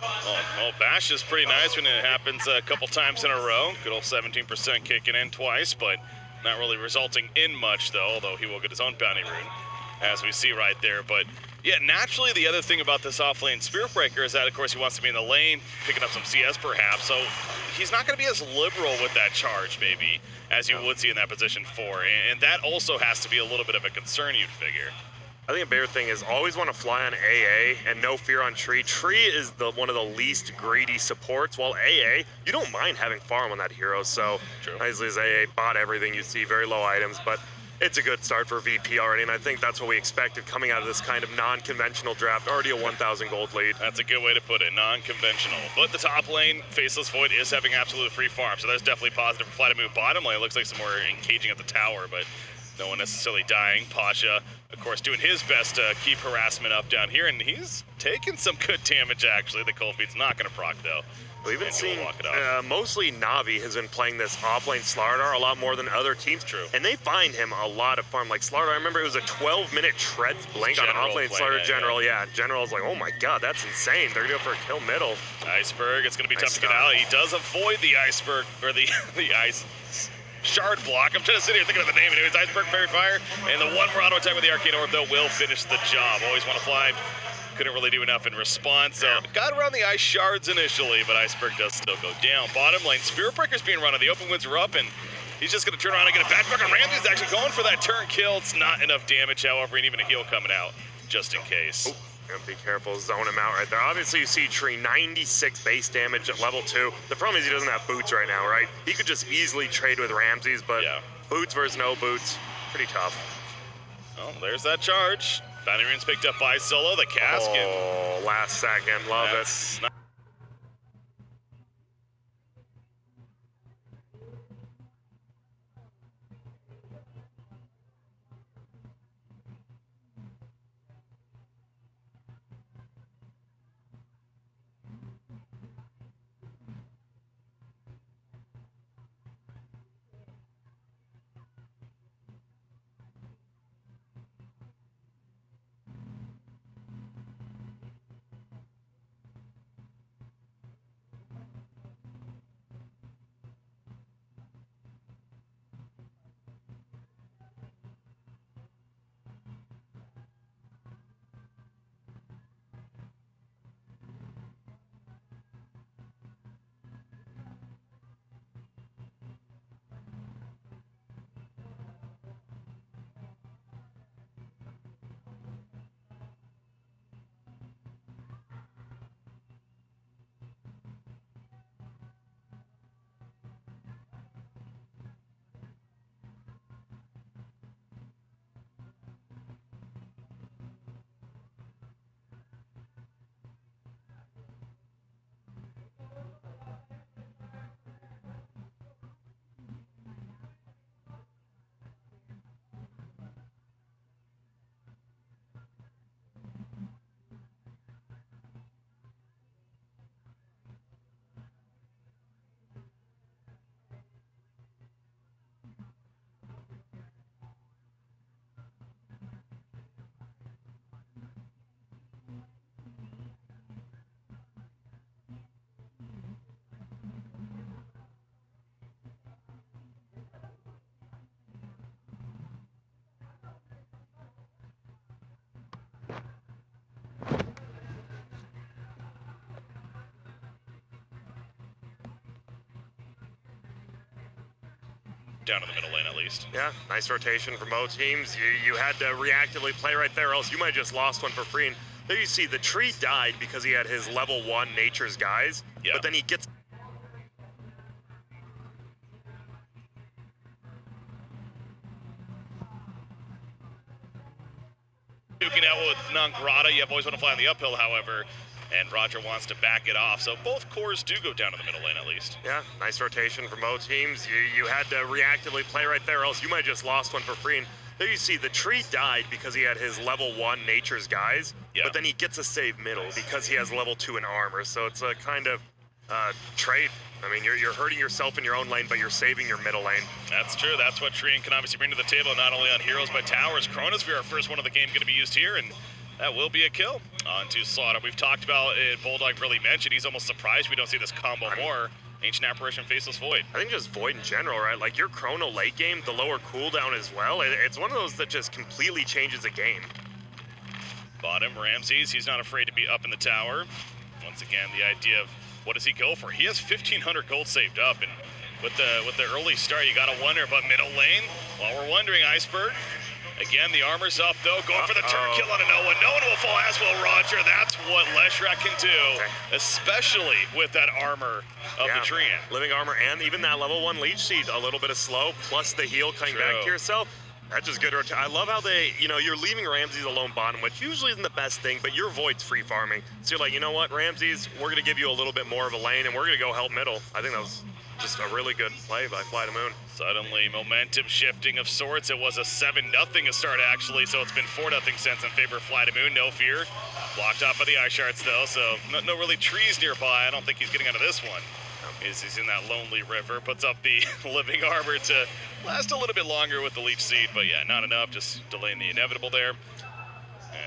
Well, Bash is pretty nice when it happens a couple times in a row. Good old 17% kicking in twice, but not really resulting in much, though, although he will get his own bounty rune, as we see right there. But yeah, naturally, the other thing about this off-lane Spear Breaker is that, of course, he wants to be in the lane, picking up some CS perhaps, so he's not going to be as liberal with that charge, maybe, as you would see in that position 4, and that also has to be a little bit of a concern, you'd figure. I think a bigger thing is always want to fly on AA and no fear on Tree. Tree is one of the least greedy supports, while AA, you don't mind having farm on that hero, so obviously as AA bought everything, you see very low items, but it's a good start for VP already, and I think that's what we expected coming out of this kind of non-conventional draft. Already a 1,000 gold lead. That's a good way to put it, non-conventional. But the top lane, Faceless Void, is having absolute free farm, so that's definitely positive for Fly to Move. Bottom lane looks like some more engaging at the tower, but no one necessarily dying. Pasha, of course, doing his best to keep harassment up down here, and he's taking some good damage, actually. The Cold Feet's not going to proc, though. We've been seeing mostly Navi has been playing this offlane Slardar a lot more than other teams. And they find him a lot of farm. Like Slardar, I remember it was a 12-minute tread blink on an offlane Slardar General. Yeah, General's like, oh my god, that's insane. They're going to go for a kill middle. Iceberg, it's going to be tough to get out. He does avoid the Iceberg, or the ice shard block. I'm trying to sit here thinking of the name. Anyways, Iceberg, Fairy Fire, and the one Murano attack with the Arcane Orb, though, will finish the job. Always want to fly. Couldn't really do enough in response. So got around the ice shards initially, but Iceberg does still go down. Bottom lane, Spear Breaker's being run on. The open winds are up, and he's just going to turn around and get a backpack on Ramsey's actually going for that turn kill. It's not enough damage, however, and even a heal coming out, just in case. Be careful, zone him out right there. Obviously, you see Tree 96 base damage at level 2. The problem is he doesn't have boots right now, right? He could just easily trade with Ramses, but boots versus no boots, pretty tough. Oh, there's that charge. Bounty rune's picked up by Solo, the casket. Oh, last second, love it. down in the middle lane at least. Yeah, nice rotation from both teams. You had to reactively play right there, or else you might have just lost one for free. And there you see, the tree died because he had his level 1 Nature's Guys, but then he gets... Duking out with Nangrata. You always want to fly on the uphill, however, and Roger wants to back it off. So both cores do go down in the middle lane at least. Yeah, nice rotation from both teams. You had to reactively play right there, or else you might have just lost one for free. And there you see, the tree died because he had his level 1 Nature's Guys, but then he gets a save middle because he has level 2 in armor. So it's a kind of trade. I mean, you're hurting yourself in your own lane, but you're saving your middle lane. That's true. That's what Treant can obviously bring to the table, not only on heroes, but towers. Chronosphere, our first one of the game, going to be used here, and that will be a kill. On to Slaughter. We've talked about it. Bulldog really mentioned he's almost surprised we don't see this combo more. Ancient Apparition, Faceless Void. I think just Void in general, right? Like your Chrono late game, the lower cooldown as well. It's one of those that just completely changes the game. Bottom, Ramses. He's not afraid to be up in the tower. Once again, the idea of what does he go for? He has 1,500 gold saved up, and with the early start, you gotta wonder about middle lane. While we're wondering, Iceberg. Again, the armor's up, though. Going for the turn kill on a no one. No one will fall as well, Roger. That's what Leshrac can do, especially with that armor of the Treant. Living armor and even that level 1 leech seed. A little bit of slow, plus the heal coming back to yourself. That's just good. I love how you're leaving Ramses alone bottom, which usually isn't the best thing, but your Void's free farming. So you're like, you know what, Ramses, we're going to give you a little bit more of a lane, and we're going to go help middle. I think that was just a really good play by Fly to Moon. Suddenly, momentum shifting of sorts. It was a 7-0 to start, actually, so it's been 4-0 since in favor of Fly to Moon. No fear. Blocked off by the Ice Shards, though, so no really trees nearby. I don't think he's getting out of this one. He's in that lonely river. Puts up the living armor to last a little bit longer with the leech seed, but yeah, not enough. Just delaying the inevitable there.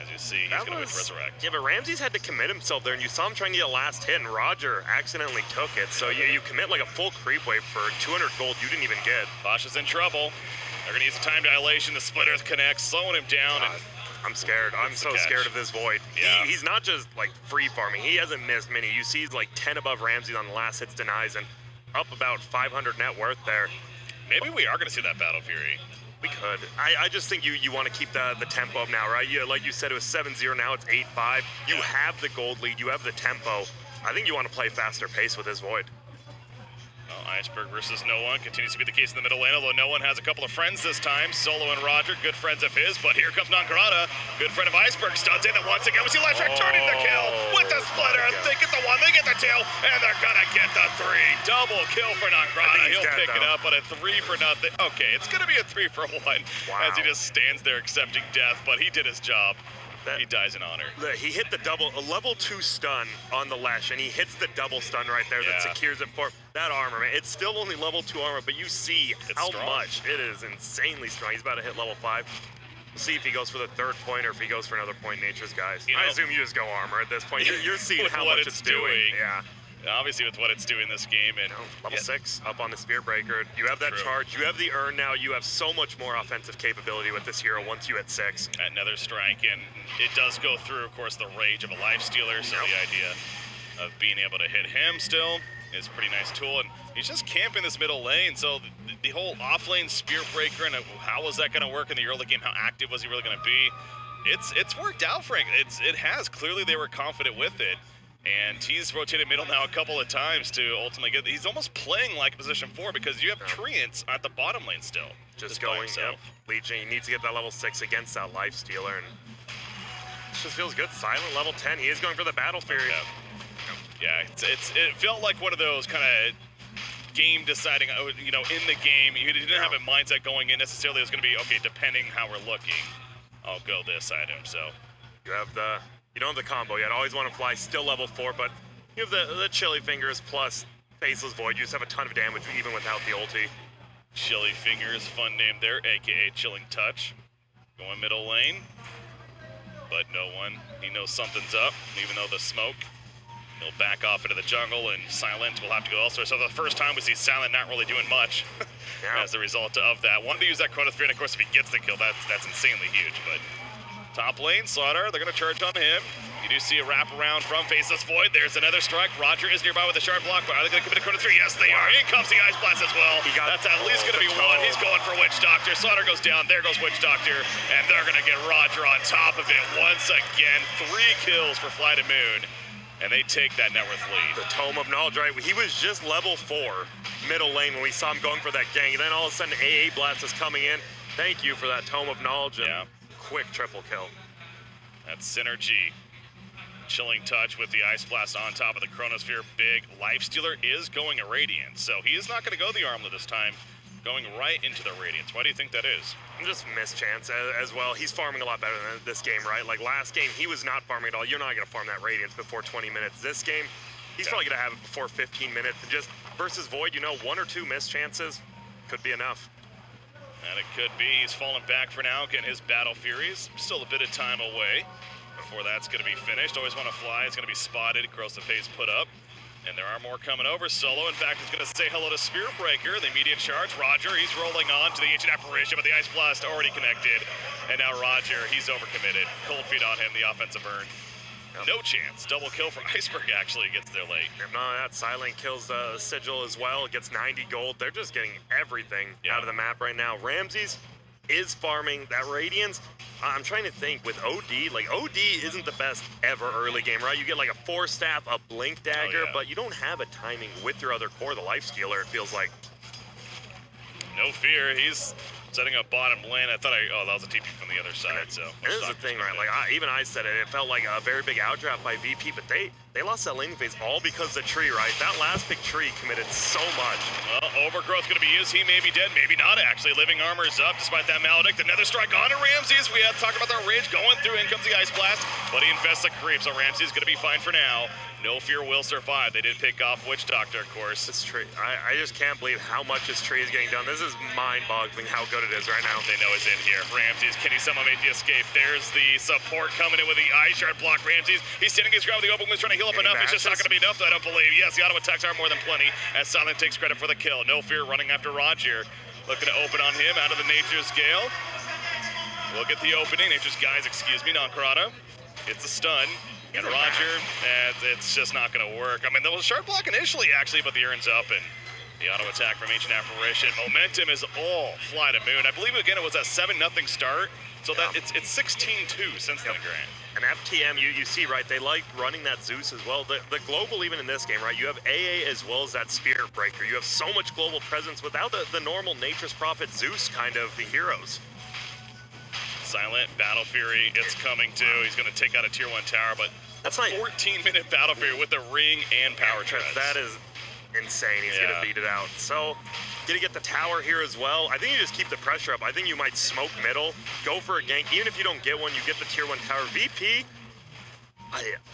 As you see, he's going to resurrect. Yeah, but Ramses had to commit himself there, and you saw him trying to get a last hit, and Roger accidentally took it. So you commit like a full creep wave for 200 gold you didn't even get. Pasha's in trouble. They're going to use a time dilation. The splitters connect, slowing him down. And I'm scared. I'm so scared of this Void. Yeah. He's not just like free farming. He hasn't missed many. You see he's like 10 above Ramses on the last hits denies and up about 500 net worth there. Maybe we are going to see that Battle Fury. We could. I just think you want to keep the tempo up now, right? Like you said, it was 7-0, now it's 8-5. You have the gold lead, you have the tempo. I think you want to play faster pace with this Void. Well, Iceberg versus No One continues to be the case in the middle lane, although No One has a couple of friends this time. Solo and Roger, good friends of his, but here comes Nangrata, good friend of Iceberg, studs in, and once again we see Leshrac turning the kill with the splitter. They get the 1, they get the 2, and they're gonna get the 3. Double kill for Nangrata. He'll pick it up, but a 3 for nothing. Okay, it's gonna be a 3 for 1 as he just stands there accepting death, but he did his job. He dies in honor. He hit the a level 2 stun on the Lesh, and he hits the double stun right there that secures it for that armor, man. It's still only level 2 armor, but you see how much it is insanely strong. He's about to hit level 5. We'll see if he goes for the 3rd point or if he goes for another point in Nature's Guys. I assume you just go armor at this point. You're seeing how much it's doing. Yeah. Obviously with what it's doing this game. And level 6 up on the Spear Breaker. You have that charge. You have the urn now. You have so much more offensive capability with this hero once you hit 6. At Nether Strike, and it does go through, of course, the rage of a life stealer, so the idea of being able to hit him still is a pretty nice tool. And he's just camping this middle lane, so the whole off-lane Spear Breaker, and how was that going to work in the early game? How active was he really going to be? It's worked out, Frank. It has. Clearly they were confident with it. And he's rotated middle now a couple of times to ultimately get. He's almost playing like position 4 because you have Treants at the bottom lane still. Just going, leeching. He needs to get that level 6 against that life stealer, and it just feels good. Silent level 10. He is going for the Battle Fury. Yeah, it felt like one of those kind of game deciding. In the game, you didn't have a mindset going in necessarily. It was going to be okay, depending how we're looking. I'll go this item. So you have the. You don't have the combo yet. Always want to fly, still level 4, but you have the Chilly Fingers plus Faceless Void. You just have a ton of damage even without the ulti. Chilly Fingers, fun name there, aka Chilling Touch. Going middle lane, but No One. He knows something's up, even though the smoke. He'll back off into the jungle, and Silent will have to go elsewhere. So the first time we see Silent not really doing much as a result of that. Wanted to use that Chronosphere, and of course if he gets the kill, that's insanely huge, but... Top lane, Slaughter, they're going to charge on him. You do see a wraparound from Faceless Void. There's another strike. Roger is nearby with a sharp block, but are they going to commit a Chrono 3? Yes, they are. In comes the Ice Blast as well. That's at least going to be one. He's going for Witch Doctor. Slaughter goes down. There goes Witch Doctor. And they're going to get Roger on top of it once again. 3 kills for Fly to Moon. And they take that net worth lead. The Tome of Knowledge, right? He was just level 4 middle lane when we saw him going for that gang. And then all of a sudden, AA Blast is coming in. Thank you for that Tome of Knowledge and quick triple kill. That's Synergy. Chilling touch with the Ice Blast on top of the Chronosphere. Big Lifestealer is going Irradiance, so he is not going to go the Armlet this time, going right into the Radiance. Why do you think that is? Just mischance as well. He's farming a lot better than this game, right? Like last game, he was not farming at all. You're not going to farm that Radiance before 20 minutes. This game, he's probably going to have it before 15 minutes. And just versus Void, you know, 1 or 2 mischances could be enough. And it could be. He's falling back for now, getting his Battle Furies. Still a bit of time away before that's going to be finished. Always want to fly. It's going to be spotted. Gross the pace put up. And there are more coming over. Solo, in fact, is going to say hello to Spear Breaker. The immediate charge. Roger, he's rolling on to the Ancient Apparition, but the Ice Blast already connected. And now Roger, he's overcommitted. Cold feet on him, the offensive burn. No chance. Double kill for Iceberg actually gets there late. No, that Silent kills the Sigil as well. It gets 90 gold. They're just getting everything out of the map right now. Ramses is farming that Radiance. I'm trying to think with OD, like OD isn't the best ever early game, right? You get like a 4-staff, a Blink Dagger, but you don't have a timing with your other core, the Lifestealer, it feels like. No fear, he's setting up bottom lane. I thought that was a TP from the other side, so. This is the thing, right? Like, even I said it felt like a very big outdraft by VP, but they lost that laning phase all because of the tree, right? That last big tree committed so much. Well, Overgrowth going to be used. He may be dead, maybe not, actually. Living Armor is up despite that Maledict. Another strike on to Ramses. We have talked about that rage going through. In comes the Ice Blast, but he invests the creep, so Ramses going to be fine for now. No fear will survive. They did pick off Witch Doctor, of course. This tree, I just can't believe how much this tree is getting done. This is mind-boggling how good it is right now. They know he's in here. Ramses, can he somehow make the escape? There's the support coming in with the Ice Shard block. Ramses, he's standing his ground with the open wounds, trying to heal up enough. It's just not going to be enough, though, I don't believe. Yes, the auto attacks are more than plenty, as Silent takes credit for the kill. No fear running after Roger. Looking to open on him out of the Nature's Gale. We'll get the opening. Nature's Guys, excuse me, Nonkarada. It's a stun. And Roger, it's just not going to work. I mean, there was a sharp block initially, actually, but the Urn's up, and the auto attack from Ancient Apparition. Momentum is all Fly to Moon. I believe, again, it was a 7-0 start, so that it's 16-2 since then, Grant. And FTM, you see, right, they like running that Zeus as well. The global, even in this game, right, you have AA as well as that Spirit Breaker. You have so much global presence without the normal Nature's Prophet Zeus kind of the heroes. Silent Battle Fury, it's coming too. He's going to take out a tier 1 tower, but that's like 14-minute Battle Fury with the ring and power treads. That is insane. He's going to beat it out. So, gonna get the tower here as well. I think you just keep the pressure up. I think you might smoke middle, go for a gank. Even if you don't get one, you get the tier 1 tower. VP,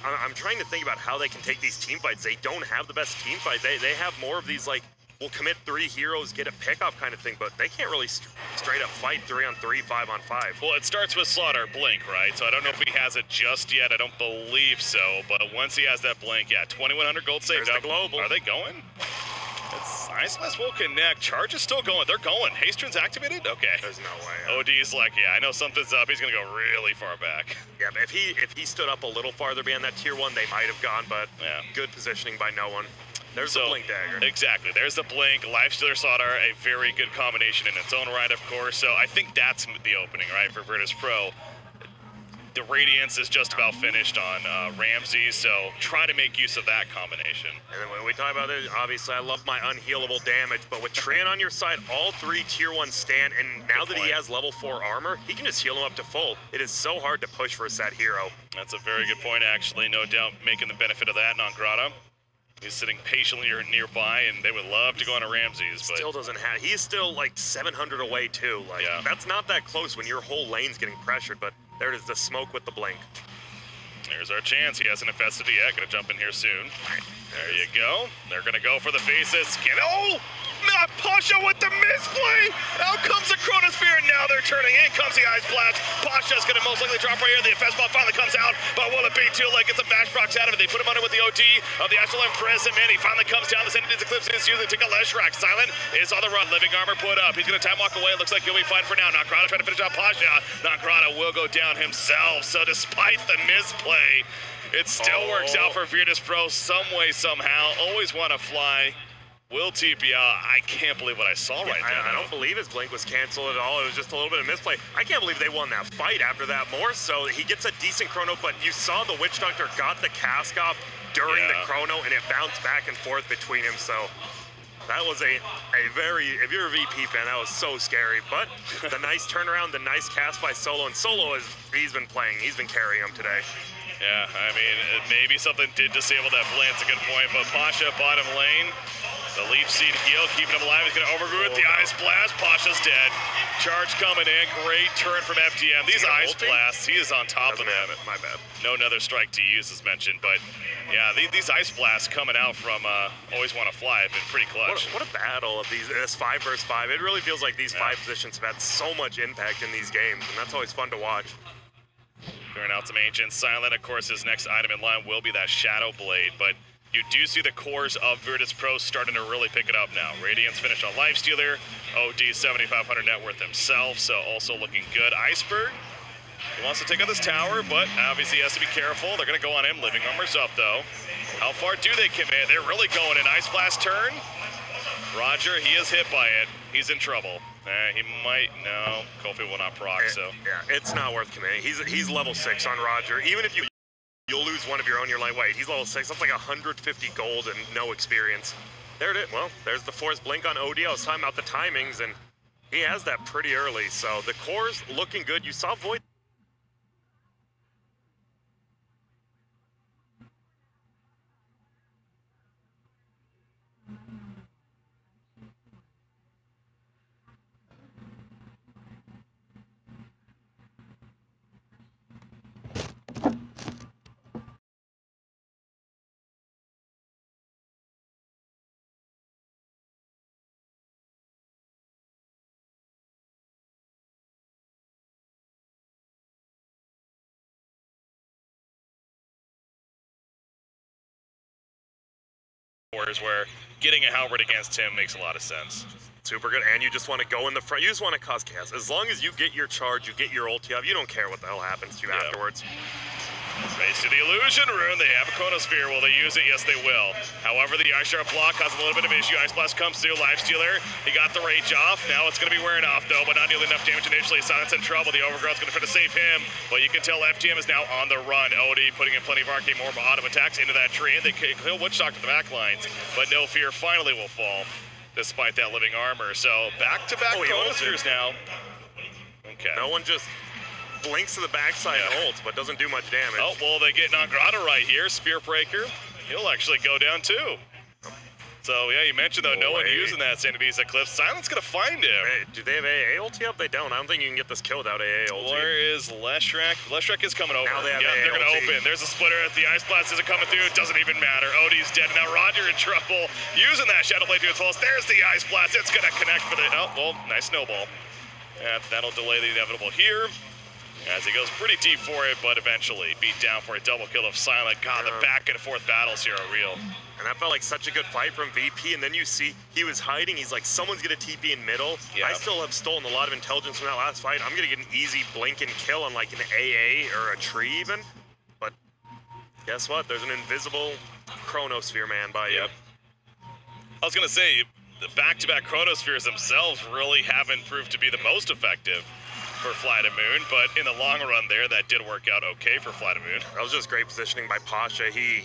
I'm trying to think about how they can take these team fights. They don't have the best team fight. They have more of these, like, we'll commit 3 heroes, get a pickoff kind of thing, but they can't really straight up fight 3-on-3, 5-on-5. Well, it starts with Slaughter, Blink, right? So I don't know if he has it just yet. I don't believe so, but once he has that Blink, 2,100 gold saved up. The global. Are they going? Ice Blast will connect. Charge is still going. They're going. Hastron's activated? Okay. There's no way. OD's like, I know something's up. He's going to go really far back. Yeah, but if he stood up a little farther behind that tier 1, they might have gone, but good positioning by no one. There's the Blink Dagger. Exactly. There's the Blink. Lifestealer Slaughter, a very good combination in its own right, of course. So I think that's the opening, right, for Virtus Pro. The Radiance is just about finished on Ramses, so try to make use of that combination. And then when we talk about it, obviously I love my unhealable damage, but with Tran on your side, all 3 tier 1 stand, and now that he has level 4 armor, he can just heal him up to full. It is so hard to push for a set hero. That's a very good point, actually. No doubt making the benefit of that, Nongrata. He's sitting patiently nearby, and they would love to go on a Ramses, but still doesn't have. He's still like 700 away too. Like that's not that close when your whole lane's getting pressured. But there it is, the smoke with the Blink. There's our chance. He hasn't infested it yet. Gonna jump in here soon. There you go. They're gonna go for the faces. Pasha with the misplay! Out comes the Chronosphere, and now they're turning. In comes the Ice Blast. Pasha's gonna most likely drop right here. The Infest Ball finally comes out, but will it be too late? Gets a Bash Procs out of it. They put him under with the OD of the Astral Imprisonment. He finally comes down. The Sentinel's Eclipse is using to take a Leshrac. Silent is on the run. Living Armor put up. He's gonna time walk away. Looks like he'll be fine for now. Nongrata trying to finish off Pasha. Nongrata will go down himself. So despite the misplay, It still works out for Virtus Pro some way, somehow. Always want to fly. Will TP out. I can't believe what I saw right there. I don't believe his blink was canceled at all. It was just a little bit of misplay. I can't believe they won that fight after that. More so, he gets a decent chrono, but you saw the Witch Doctor got the cask off during the chrono, and it bounced back and forth between him. So that was a very, if you're a VP fan, that was so scary. But the nice turnaround, the nice cast by Solo, and Solo he's been carrying him today. Yeah, I mean, maybe something did disable that blink. It's a good point, but Pasha bottom lane. The Leaf Seed heal, keeping him alive. He's going to overgrow it. The Ice Blast. Pasha's dead. Charge coming in. Great turn from FTM. These Ice Blasts, he is on top of them. My bad. No Nether Strike to use, as mentioned. But, yeah, these Ice Blasts coming out from Always Want to Fly have been pretty clutch. What a battle of this 5 versus 5. It really feels like these 5 positions have had so much impact in these games, and that's always fun to watch. Clearing out some Ancient Silent. Of course, his next item in line will be that Shadow Blade, but you do see the cores of Virtus Pro starting to really pick it up now. Radiance finished on Lifestealer, OD 7,500 net worth himself, so also looking good. Iceberg, he wants to take out this tower, but obviously he has to be careful. They're going to go on him. Living Armor's up, though. How far do they commit? They're really going in. Ice Blast turn. Roger, he is hit by it. He's in trouble. He might, no. Kofi will not proc, so. Yeah, it's not worth committing. He's level 6 on Roger. Even if you'll lose one of your own, you're like, wait, he's level 6. That's like 150 gold and no experience. There it is. Well, there's the forced blink on OD. I was talking about the timings, and he has that pretty early. So the core's looking good. You saw Void. Where getting a Halberd against him makes a lot of sense. Super good, and you just want to go in the front. You just want to cause chaos. As long as you get your charge, you get your ulti up, you don't care what the hell happens to you afterwards. Race to the Illusion Rune. They have a Chronosphere. Will they use it? Yes, they will. However, the Ice Shard block causes a little bit of issue. Ice Blast comes through. Lifestealer. He got the Rage off. Now it's going to be wearing off, though, but not nearly enough damage initially. Silence in trouble. The Overgrowth's going to try to save him, but you can tell FTM is now on the run. OD putting in plenty of arcane more auto attacks into that tree, and they kill Witch Doctor to the back lines, but no fear finally will fall, despite that living armor. So back-to-back Chronospheres now. Okay. No one just blinks to the backside and holds, but doesn't do much damage. Oh, well, they get Nangrata right here. Spear Breaker. He'll actually go down, too. So, yeah, you mentioned, though, no one using that Sanity's Eclipse. Silent's going to find him. Hey, do they have AA ulti up? They don't. I don't think you can get this kill without AA ulti. Where is Leshrac? Leshrac is coming over. Now they have they're going to ulti. open. There's a splitter. The Ice Blast isn't coming through. It doesn't even matter. Odie's dead. Now Roger in trouble. Using that Shadow Blade to its fullest. There's the Ice Blast. It's going to connect for the... Oh, well, nice snowball. Yeah, that'll delay the inevitable here. As he goes pretty deep for it, but eventually beat down for a double kill of Silent. God, the back and forth battles here are real. And that felt like such a good fight from VP, and then you see he was hiding. He's like, someone's gonna TP in middle. Yeah. I still have stolen a lot of intelligence from that last fight. I'm gonna get an easy blink and kill on like an AA or a tree even. But guess what? There's an invisible Chronosphere man by you. I was gonna say, the back-to-back Chronospheres themselves really haven't proved to be the most effective for Fly to Moon, but in the long run there, that did work out okay for Fly to Moon. That was just great positioning by Pasha. He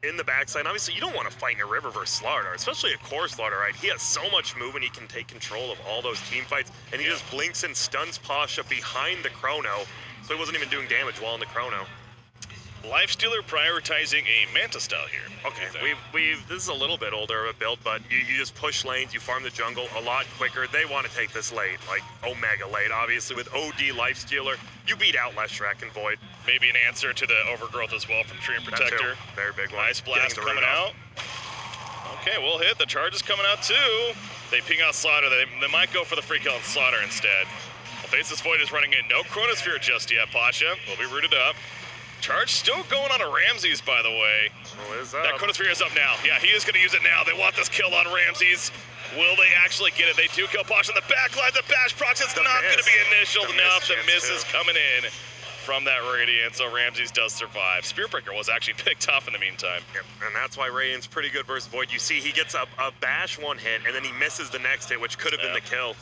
in the backside. Obviously, you don't want to fight in a river versus Slardar, especially a core Slardar, right? He has so much move and he can take control of all those team fights, and he just blinks and stuns Pasha behind the Chrono, so he wasn't even doing damage while in the Chrono. Lifestealer prioritizing a Manta style here. Okay, this is a little bit older of a build, but you just push lanes, you farm the jungle a lot quicker. They want to take this late, like Omega late, obviously with OD Lifestealer. You beat out Leshrac and Void. Maybe an answer to the Overgrowth as well from Tree and Protector. Very big one. Ice Blast coming out. Okay, we'll hit. The charge is coming out too. They ping out Slaughter. They might go for the free kill on Slaughter instead. Well, Faceless Void is running in. No Chronosphere just yet. Pasha will be rooted up. Charge still going on a Ramses, by the way. Oh, is that Chronosphere is up now. Yeah, he is going to use it now. They want this kill on Ramses. Will they actually get it? They do kill Pasha on the back line. The bash procs is not going to be initial enough. The miss is coming in. from that Radiant, so Ramses does survive. Spearbreaker was actually picked off in the meantime. Yep, and that's why Radiant's pretty good versus Void. You see he gets a bash one hit, and then he misses the next hit, which could have been the kill.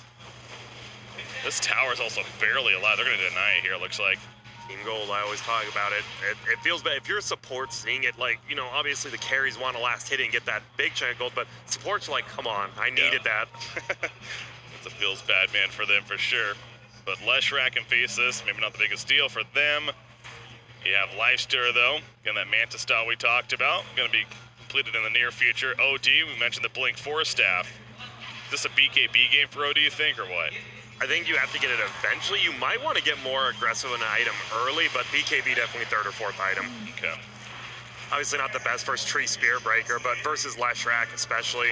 This tower's also barely alive. They're going to deny it here, it looks like. Team Gold, I always talk about it. It feels bad. If you're a support, seeing it, like, you know, obviously the carries want a last hit and get that big chunk of gold, but support's like, come on, I needed that. It's a feels bad man for them for sure. But Leshrac and Faceless, maybe not the biggest deal for them. You have Lifestealer though, again that Manta style we talked about, going to be completed in the near future. OD, we mentioned the Blink Force Staff. Is this a BKB game for OD, you think, or what? I think you have to get it eventually. You might want to get more aggressive in an item early, but BKB definitely third or fourth item. Okay. Obviously not the best versus Tree Spear Breaker, but versus Leshrac especially.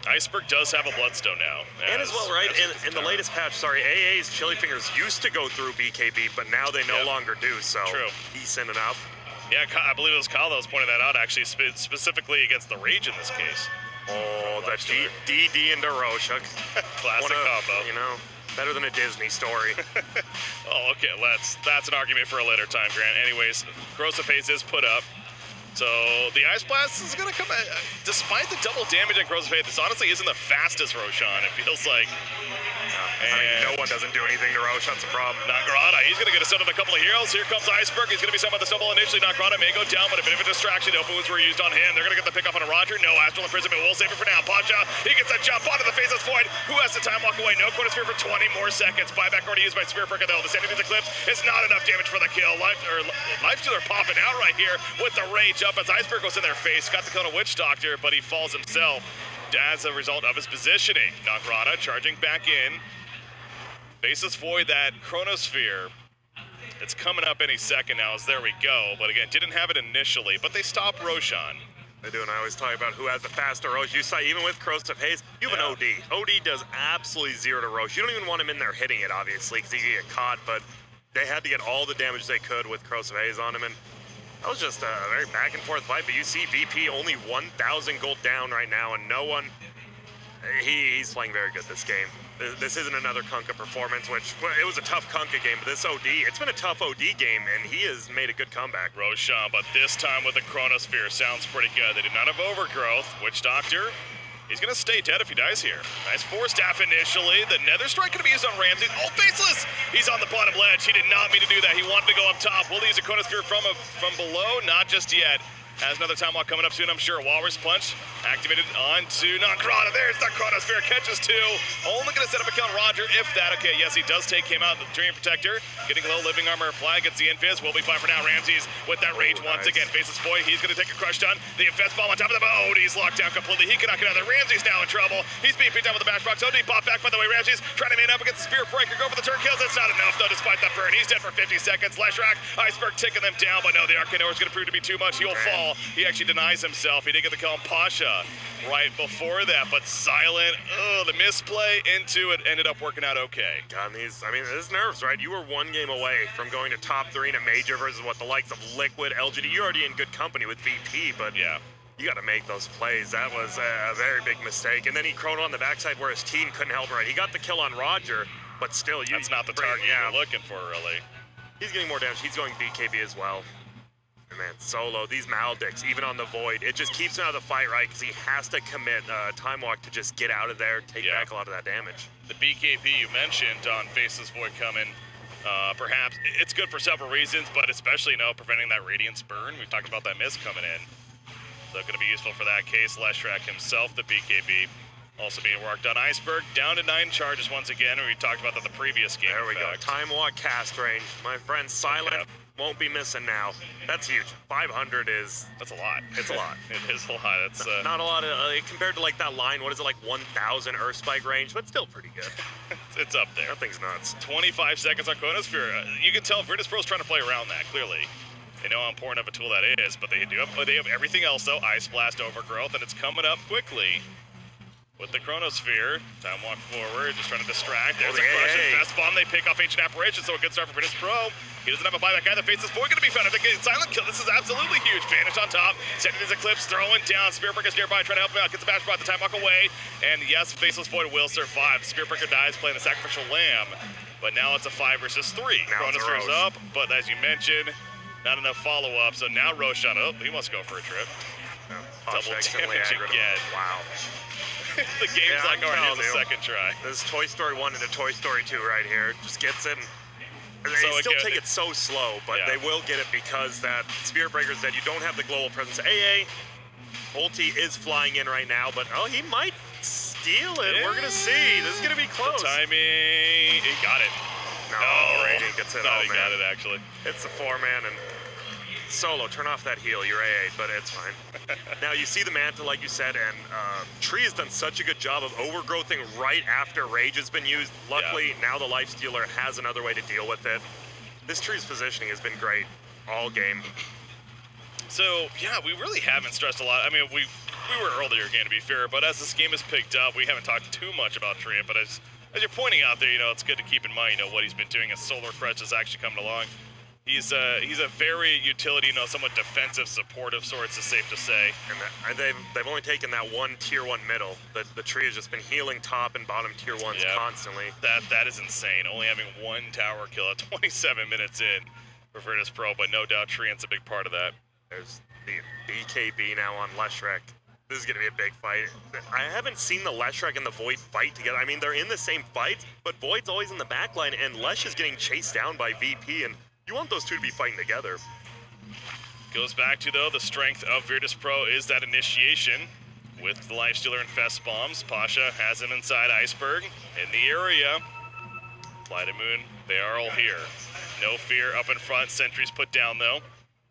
Iceberg does have a Bloodstone now. And as well, right? In the latest patch, AA's Chili Fingers used to go through BKB, but now they no longer do, so True. Decent enough. Yeah, I believe it was Kyle that was pointing that out, actually, specifically against the Rage in this case. Oh, the DD into Rosha. Classic combo. You know, better than a Disney story. Oh, okay, that's an argument for a later time, Grant. Anyways, Corrosive Haze is put up. So the Ice Blast is going to come, despite the double damage on Corrosive Haze, this honestly isn't the fastest Roshan, it feels like. I mean, no one doesn't do anything to Roche, that's a problem. Nagrata, he's going to get a stun of a couple of heroes. Here comes Iceberg, he's going to be sent by the stumble initially. Nagrata may go down, but a bit of a distraction. The open wounds were used on him. They're going to get the pick off on a Roger. No Astral Imprisonment, we'll save it for now. Pacha, he gets a jump onto the Faceless Void. Who has the time walk away? No Corner Sphere for 20 more seconds. Buyback already used by Spearbreaker though. The Sanity Eclipse is not enough damage for the kill. Lifestealer popping out right here with the Rage up as Iceberg goes in their face. Got the kill on a Witch Doctor, but he falls himself as a result of his positioning. Nagrata charging back in. Faceless Void, that Chronosphere. It's coming up any second now, as there we go. But again, didn't have it initially, but they stopped Roshan. They do, and I always talk about who has the faster Roche. You saw, even with Corrosive Haze, you have an OD. OD does absolutely zero to Roche. You don't even want him in there hitting it, obviously, because he can get caught, but they had to get all the damage they could with Corrosive Haze on him, and that was just a very back and forth fight. But you see VP only 1,000 gold down right now, and no one, he's playing very good this game. This isn't another Kunkka performance, which, well, it was a tough Kunkka game, but this OD, it's been a tough OD game, and he has made a good comeback. Roshan, but this time with the Chronosphere, sounds pretty good. They did not have Overgrowth. Witch Doctor, he's going to stay dead if he dies here. Nice Force Staff initially. The Nether Strike going to be used on Ramsey. Oh, Faceless! He's on the bottom ledge. He did not mean to do that. He wanted to go up top. Will he use a Chronosphere from below? Not just yet. Has another time walk coming up soon, I'm sure. Walrus Punch activated onto Nagrata. There's the Chronosphere, catches two. Only going to set up a kill on Roger, if that. Okay, yes, he does take him out. The Dream Protector, getting a little living armor flag, gets the Invis. Will be fine for now. Ramses with that Rage once again. Faceless Boy, he's going to take a crush stun. The Infest Bomb on top of the boat. He's locked down completely. He cannot get out of there. Ramses now in trouble. He's being beat down with the Bash Box. OD pop back, by the way. Ramses trying to man up against the Spear Breaker. Go for the turn kills. It's not enough, though, despite that burn. He's dead for 50 seconds. Leshrac, Iceberg taking them down, but no, the Arcane Aura is going to prove to be too much. He'll fall. He actually denies himself. He did get the kill on Pasha right before that, but Silent, the misplay into it ended up working out okay. God, his nerves, right? You were one game away from going to top 3 in a major versus what the likes of Liquid, LGD. You're already in good company with VP, but yeah, you got to make those plays. That was a very big mistake. And then he chrono on the backside where his team couldn't help right. He got the kill on Roger, but still, that's not the target you're looking for, really. He's getting more damage. He's going BKB as well. Man, Solo, these Maldicks, even on the Void, it just keeps him out of the fight, right? Because he has to commit Time Walk to just get out of there, take back a lot of that damage. The BKB you mentioned on Faceless Void coming, perhaps, it's good for several reasons, but especially, preventing that Radiance burn. We talked about that mist coming in. So going to be useful for that case. Leshrac himself, the BKB, also being worked on. Iceberg down to 9 charges once again, and we talked about that the previous game. There we go. Time Walk cast range. My friend Silent won't be missing now. That's huge. 500 is... That's a lot. It's a lot. It is a lot. It's not a lot compared to like that line. What is it, like 1,000 Earth Spike range? But still pretty good. It's up there. That thing's nuts. 25 seconds on Chronosphere. You can tell Virtus Pro's trying to play around that, clearly. They know how important of a tool that is, but they have everything else, though. Ice Blast, Overgrowth, and it's coming up quickly. With the Chronosphere, Time Walk forward, just trying to distract. There's a crush and Fest Bomb. They pick off Ancient Apparition, so a good start for Virtus Pro. He doesn't have a buyback either. Faceless Boy going to be found. If they get Silent Kill, this is absolutely huge. Vanish on top. Sending his Eclipse, throwing down. Spearbreaker's nearby, trying to help him out. Gets the Bash Brought the Time Walk away. And yes, Faceless Boy will survive. Spearbreaker dies playing the Sacrificial Lamb. But now it's a 5 versus 3. Now it's a Chronoster's Roche. up, but as you mentioned, not enough follow-up. So now Roshan, he wants to go for a trip. Double damage again. Wow. The game's like, all right, here's a you. second try. This is Toy Story 1 into Toy Story 2 right here. Just gets it. They So still again, take it so slow, but yeah. they will get it because that Spirit Breaker said you don't have the global presence. AA, ulti is flying in right now, but he might steal it. We're going to see. This is going to be close. The timing, he got it. No, Radiant gets it. No, Oh, he man. got it, actually. It's the 4-man, and Solo, turn off that heal. You're AA, but it's fine. Now, you see the Manta, like you said, and Tree has done such a good job of overgrowthing right after Rage has been used. Luckily, now the Lifestealer has another way to deal with it. This Tree's positioning has been great all game. So, yeah, we really haven't stressed a lot. I mean, we were earlier game, to be fair, but as this game has picked up, we haven't talked too much about Tree, but as you're pointing out there, it's good to keep in mind, what he's been doing as Solar Crutch has actually coming along. He's a very utility, somewhat defensive support of sorts, is safe to say. And they've only taken that one tier 1 middle. The Tree has just been healing top and bottom tier 1s constantly. That is insane. Only having one tower kill at 27 minutes in for Virtus Pro, but no doubt Treant's a big part of that. There's the BKB now on Leshrac. This is going to be a big fight. I haven't seen the Leshrac and the Void fight together. I mean, they're in the same fight, but Void's always in the back line, and Lesh is getting chased down by VP, and you want those two to be fighting together. Goes back to, though, the strength of Virtus Pro is that initiation. With the Lifestealer and Fest Bombs, Pasha has him inside Iceberg. In the area, Fly to Moon, they are all here. No fear up in front, sentries put down, though.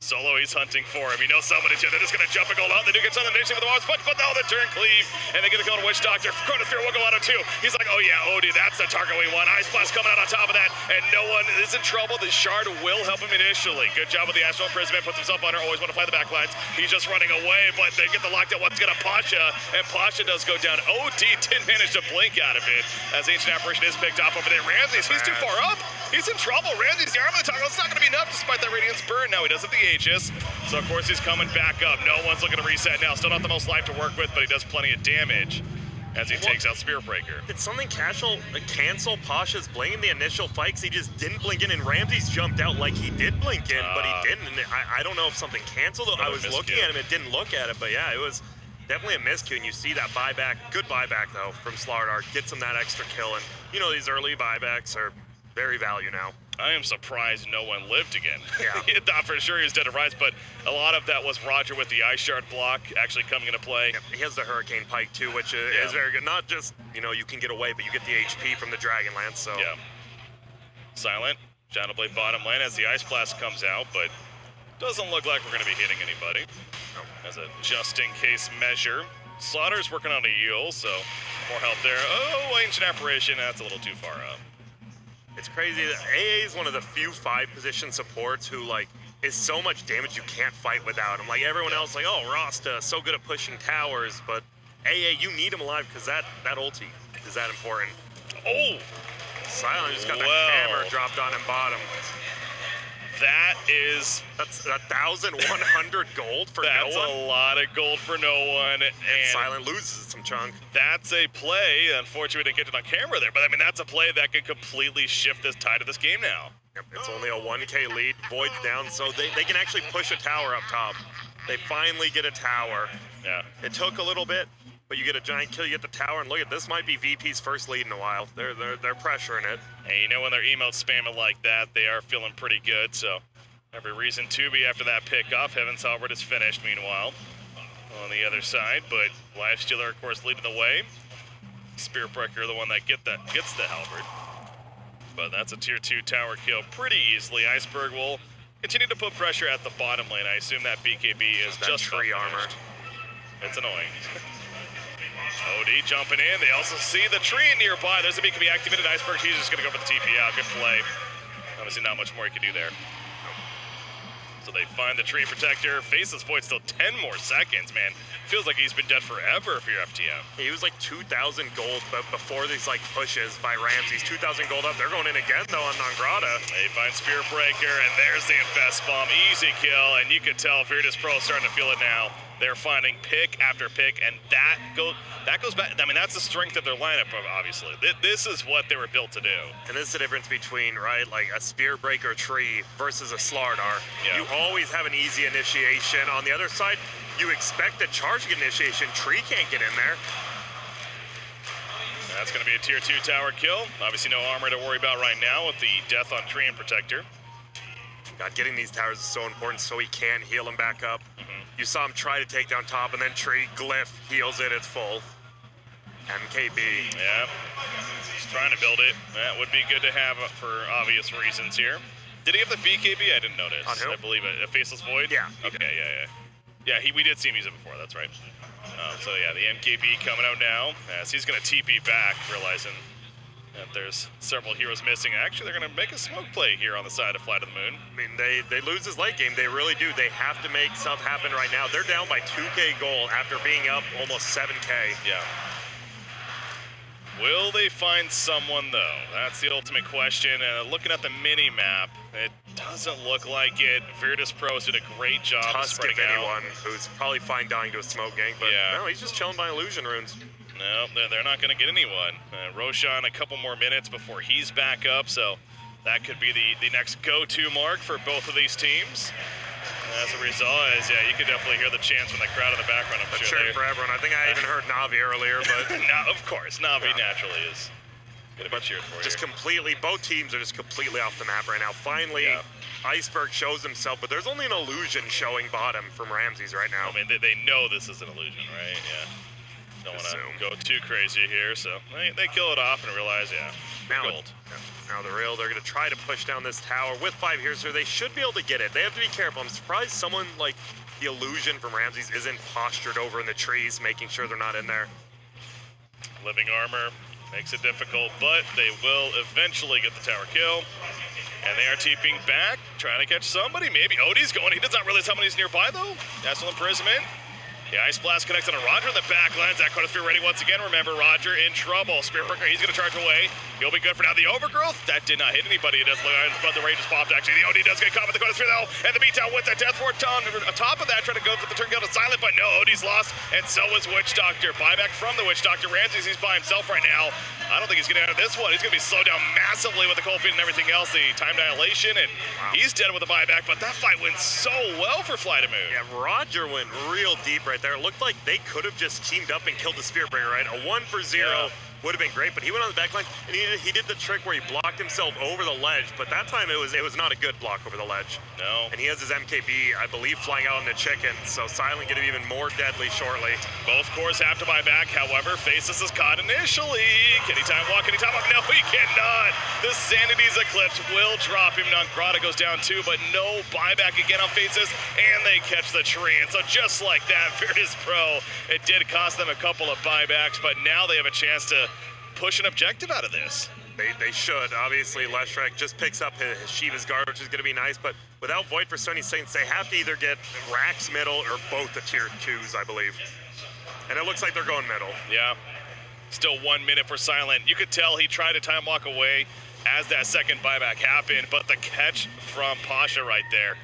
Solo, he's hunting for him. He knows somebody's here. They're just going to jump and go out. They do get something to with the walls, but now they turn cleave, and they get the kill to Witch Doctor. Chronosphere will go out of 2. He's like, oh yeah, Odie, that's the target we want. Ice Blast coming out on top of that, and no one is in trouble. The Shard will help him initially. Good job with the Astral Imprisonment. Puts himself under. Always want to fly the back lines. He's just running away, but they get the lockdown. What's going to Pasha, and Pasha does go down. OD didn't manage to blink out of it, as Ancient Apparition is picked off over there. Ramses, he's too far up. He's in trouble. Ramses, the arm of the toggle. It's not going to be enough despite that Radiance burn. Now he does have the Aegis. So, of course, he's coming back up. No one's looking to reset now. Still not the most life to work with, but he does plenty of damage as he takes out Spirit Breaker. Did something cancel Pasha's blink in the initial fight? 'Cause he just didn't blink in, and Ramses jumped out like he did blink in, but he didn't. And I don't know if something canceled. I was looking at him, it didn't look at it, but yeah, it was definitely a miscue. And you see that buyback, good buyback though from Slardar, gets him that extra kill. And these early buybacks are very value now. I am surprised no one lived again. Yeah. He thought for sure he was dead to rise, but a lot of that was Roger with the Ice Shard block actually coming into play. Yep. He has the Hurricane Pike too, which is very good. Not just, you can get away, but you get the HP from the Dragon Lance, so. Yeah. Silent, Shadow Blade bottom lane as the Ice Blast comes out, but doesn't look like we're going to be hitting anybody. As a just-in-case measure. Slaughter's working on a heal, so more help there. Oh, Ancient Apparition, that's a little too far up. It's crazy that AA is one of the few 5-position supports who, is so much damage you can't fight without him. Everyone else, Rasta, so good at pushing towers, but AA, you need him alive because that ulti is that important. Oh! Silent just got that hammer dropped on him bottom. That's 1,100 gold for no one. That's a lot of gold for no one. And Silent loses some chunk. That's a play. Unfortunately, we didn't get it on camera there, but that's a play that could completely shift this tide of this game now. Yep, it's only a 1K lead. Void's down, so they can actually push a tower up top. They finally get a tower. Yeah. It took a little bit, but you get a giant kill, you get the tower, and look at this might be VP's first lead in a while. They're pressuring it. And when they're emote spamming like that, they are feeling pretty good, so every reason to be after that pick off. Heaven's Halberd is finished, meanwhile, on the other side, but Lifestealer, of course, leading the way. Spirit Breaker, the one that gets the Halberd. But that's a tier 2 tower kill pretty easily. Iceberg will continue to put pressure at the bottom lane. I assume that BKB is that just tree armor. It's annoying. OD jumping in. They also see the tree nearby. There's a BKB activated. Iceberg, he's just going to go for the TP out. Good play. Obviously not much more he can do there. So they find the tree protector. Faceless Void still 10 more seconds, man. Feels like he's been dead forever for your FTM. He was 2,000 gold, but before these pushes by Ramses, 2,000 gold up. They're going in again though on Nangrata. They find Spirit Breaker, and there's the Infest Bomb. Easy kill, and you can tell Virtus Pro is starting to feel it now. They're finding pick after pick, and that goes back. I mean, that's the strength of their lineup, obviously. This is what they were built to do. And this is the difference between, right, like a spear breaker tree versus a Slardar. Yeah. You always have an easy initiation. On the other side, you expect a charging initiation. Tree can't get in there. That's going to be a tier 2 tower kill. Obviously no armor to worry about right now with the death on Tree and Protector. God, getting these towers is so important so he can heal him back up. You saw him try to take down top, and then Tree Glyph heals it, it's full. MKB. Yeah, he's trying to build it. That would be good to have for obvious reasons here. Did he have the BKB? I didn't notice. On who? I believe it. A Faceless Void? Yeah. Okay, yeah. Yeah, we did see him use it before, that's right. So yeah, the MKB coming out now, as he's going to TP back, realizing that there's several heroes missing. Actually, they're going to make a smoke play here on the side of Flight of the Moon. I mean, they lose this late game. They really do. They have to make stuff happen right now. They're down by 2K gold after being up almost 7K. Yeah. Will they find someone, though? That's the ultimate question. Looking at the mini-map, it doesn't look like it. Virtus Pros did a great job Tusk, spreading if out. anyone, who's probably fine dying to a smoke gank, but Yeah. no, he's just chilling by illusion runes. No, they're not going to get anyone. Roshan, a couple more minutes before he's back up, so that could be the next go-to mark for both of these teams. As a result, you could definitely hear the chants from the crowd in the background. I'm sure. Cheering for everyone. I think I even heard Navi earlier, but No, of course, Navi naturally is going to be cheered for just you. completely, both teams are just completely off the map right now. Finally, Yeah. Iceberg shows himself, but there's only an illusion showing bottom from Ramses right now. I mean, they know this is an illusion, right? Yeah. Don't want to Assume. go too crazy here, so they kill it off and realize, Now, gold. now they're going to try to push down this tower with 5 heroes, so they should be able to get it. They have to be careful. I'm surprised someone like the illusion from Ramses isn't postured over in the trees, making sure they're not in there. Living armor makes it difficult, but they will eventually get the tower kill. And they are TPing back, trying to catch somebody. Maybe Odie's going. He does not realize somebody's nearby, though. National imprisonment. The Ice Blast connects on a Roger in the back lines. That Chronosphere ready once again. Remember, Roger in trouble. Spearbreaker, he's going to charge away. He'll be good for now. The Overgrowth, that did not hit anybody. It does look like, but the rage is popped, actually. The OD does get caught with the Chronosphere, though. And the beatdown with the Death Ward on top of that, trying to go for the turn kill to Silent, but no, Odie's lost. And so is Witch Doctor. Buyback from the Witch Doctor. Ramses, he's by himself right now. I don't think he's getting out of this one. He's going to be slowed down massively with the cold feet and everything else. The time dilation, and he's dead with a buyback, but that fight went so well for Flight of Moon. Yeah, Roger went real deep right there. It looked like they could have just teamed up and killed the Spearbreaker, right? A 1-for-0 would have been great, but he went on the back line, and he did the trick where he blocked himself over the ledge, but that time it was not a good block over the ledge. No. And he has his MKB, I believe, flying out on the chicken, so Silent going to be even more deadly shortly. Both cores have to buy back. However, Faceless is caught initially. Can he time walk? Can he time walk? No, he cannot. The Sanity's Eclipse will drop him. Nongrata goes down too, but no buyback again on Faceless, and they catch the tree. And so just like that, Virtus Pro, it did cost them a couple of buybacks, but now they have a chance to push an objective out of this. They should. Obviously, Leshrac just picks up his Shiva's Guard, which is going to be nice, but without Void for Stony Saints, they have to either get Rax middle or both the tier 2s, I believe. And it looks like they're going middle. Yeah. Still 1 minute for Silent. You could tell he tried to time walk away as that second buyback happened, but the catch from Pasha right there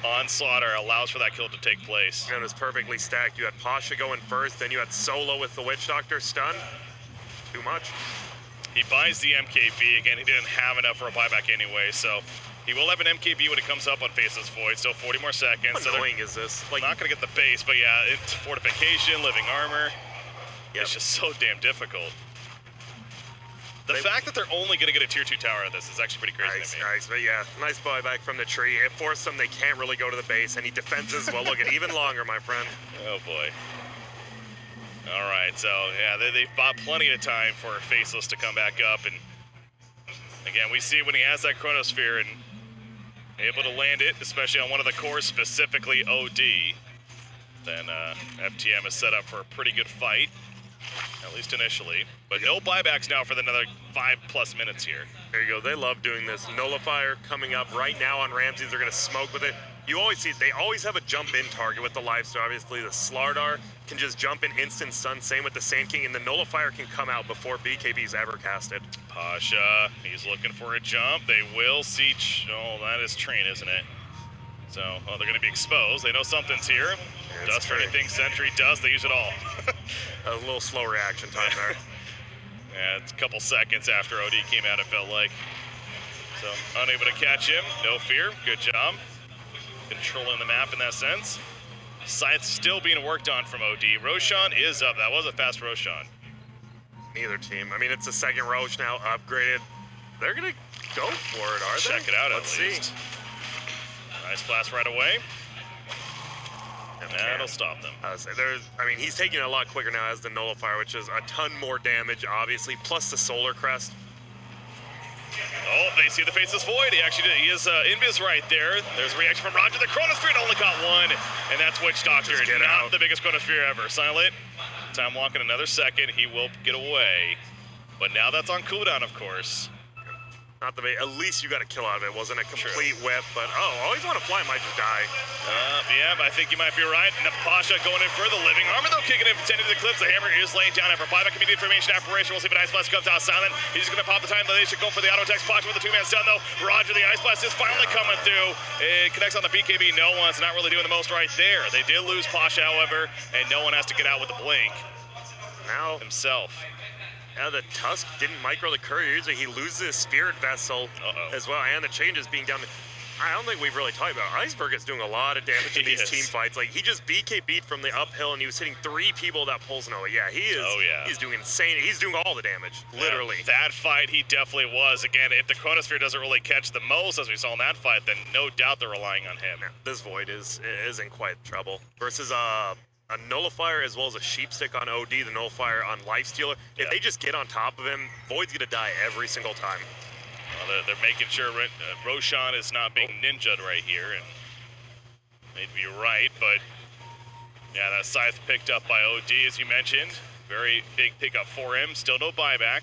on Slaughter allows for that kill to take place. And it was perfectly stacked. You had Pasha going first, then you had Solo with the Witch Doctor stun. Too much. He buys the MKB. Again, he didn't have enough for a buyback anyway, so he will have an MKB when it comes up on Faceless Void. Still 40 more seconds. How annoying is this? Like, not going to get the base, but yeah, it's fortification, living armor. Yep. It's just so damn difficult. The fact that they're only going to get a tier 2 tower out of this is actually pretty crazy to me. Nice, but yeah, nice buyback from the tree. It forced them, they can't really go to the base, and he defends as well. Look at even longer, my friend. Oh boy. All right, so yeah, they've bought plenty of time for Faceless to come back up, and again, we see when he has that Chronosphere and able to land it, especially on one of the cores, specifically OD, then FTM is set up for a pretty good fight, at least initially. But no buybacks now for another 5+ minutes here. There you go. They love doing this. Nullifier coming up right now on Ramses. They're going to smoke with it. You always see they always have a jump in target with the Lifesteal. Obviously, the Slardar can just jump in instant stun. Same with the Sand King, and the Nullifier can come out before BKB's ever casted. Pasha, he's looking for a jump. They will see. Oh, that is Train, isn't it? So, well, they're going to be exposed. They know something's here. Does for anything Sentry does, they use it all. A little slow reaction time there. Yeah, it's a couple seconds after OD came out, it felt like. So, unable to catch him. No fear. Good job. Controlling the map in that sense. Scythe still being worked on from OD. Roshan is up. That was a fast Roshan. Neither team. I mean, it's the second Roche now upgraded. They're going to go for it, are they? Check it out, Let's at least. see. Nice blast right away. And that'll stop them. I mean, he's taking it a lot quicker now as the Nullifier, which is a ton more damage, obviously, plus the Solar Crest. Oh, they see the Faceless Void. He actually did. He is Invis right there. There's a reaction from Roger. The Chronosphere only got one, and that's Witch Doctor. Not the biggest Chronosphere ever. Silent. Time walking another second. He will get away. But now that's on cooldown, of course. Not the at least you got a kill out of it. Wasn't a complete whip, but always want to fly might just die. Yeah, but I think you might be right. Napasha going in for the living armor, though, kicking in for 10 into the clips. The hammer is laying down after 5. Immediate formation apparition. We'll see if an Ice Blast comes out silent. He's just going to pop the time. They should go for the auto text. Pasha with the 2-man stun, though. Roger, the Ice Blast is finally coming through. It connects on the BKB. No one's not really doing the most right there. They did lose Pasha, however, and no one has to get out with the blink. Now himself. Yeah, the Tusk didn't micro the courier. Usually he loses his Spirit Vessel as well, and the changes being down. I don't think we've really talked about Iceberg is doing a lot of damage in these team fights. Like, he just BKB'd from the uphill, and he was hitting 3 people that pulls Noah. Yeah, he is. He's doing insane. He's doing all the damage, literally. That fight, he definitely was. Again, if the Chronosphere doesn't really catch the most, as we saw in that fight, then no doubt they're relying on him. Yeah, this Void is in quite trouble. Versus a Nullifier as well as a Sheep Stick on OD, the Nullifier on Lifestealer. If they just get on top of him, Void's gonna die every single time. Well, they're making sure Roshan is not being ninja'd right here, and they'd be right, but yeah, that Scythe picked up by OD, as you mentioned. Very big pickup for him. Still no buyback.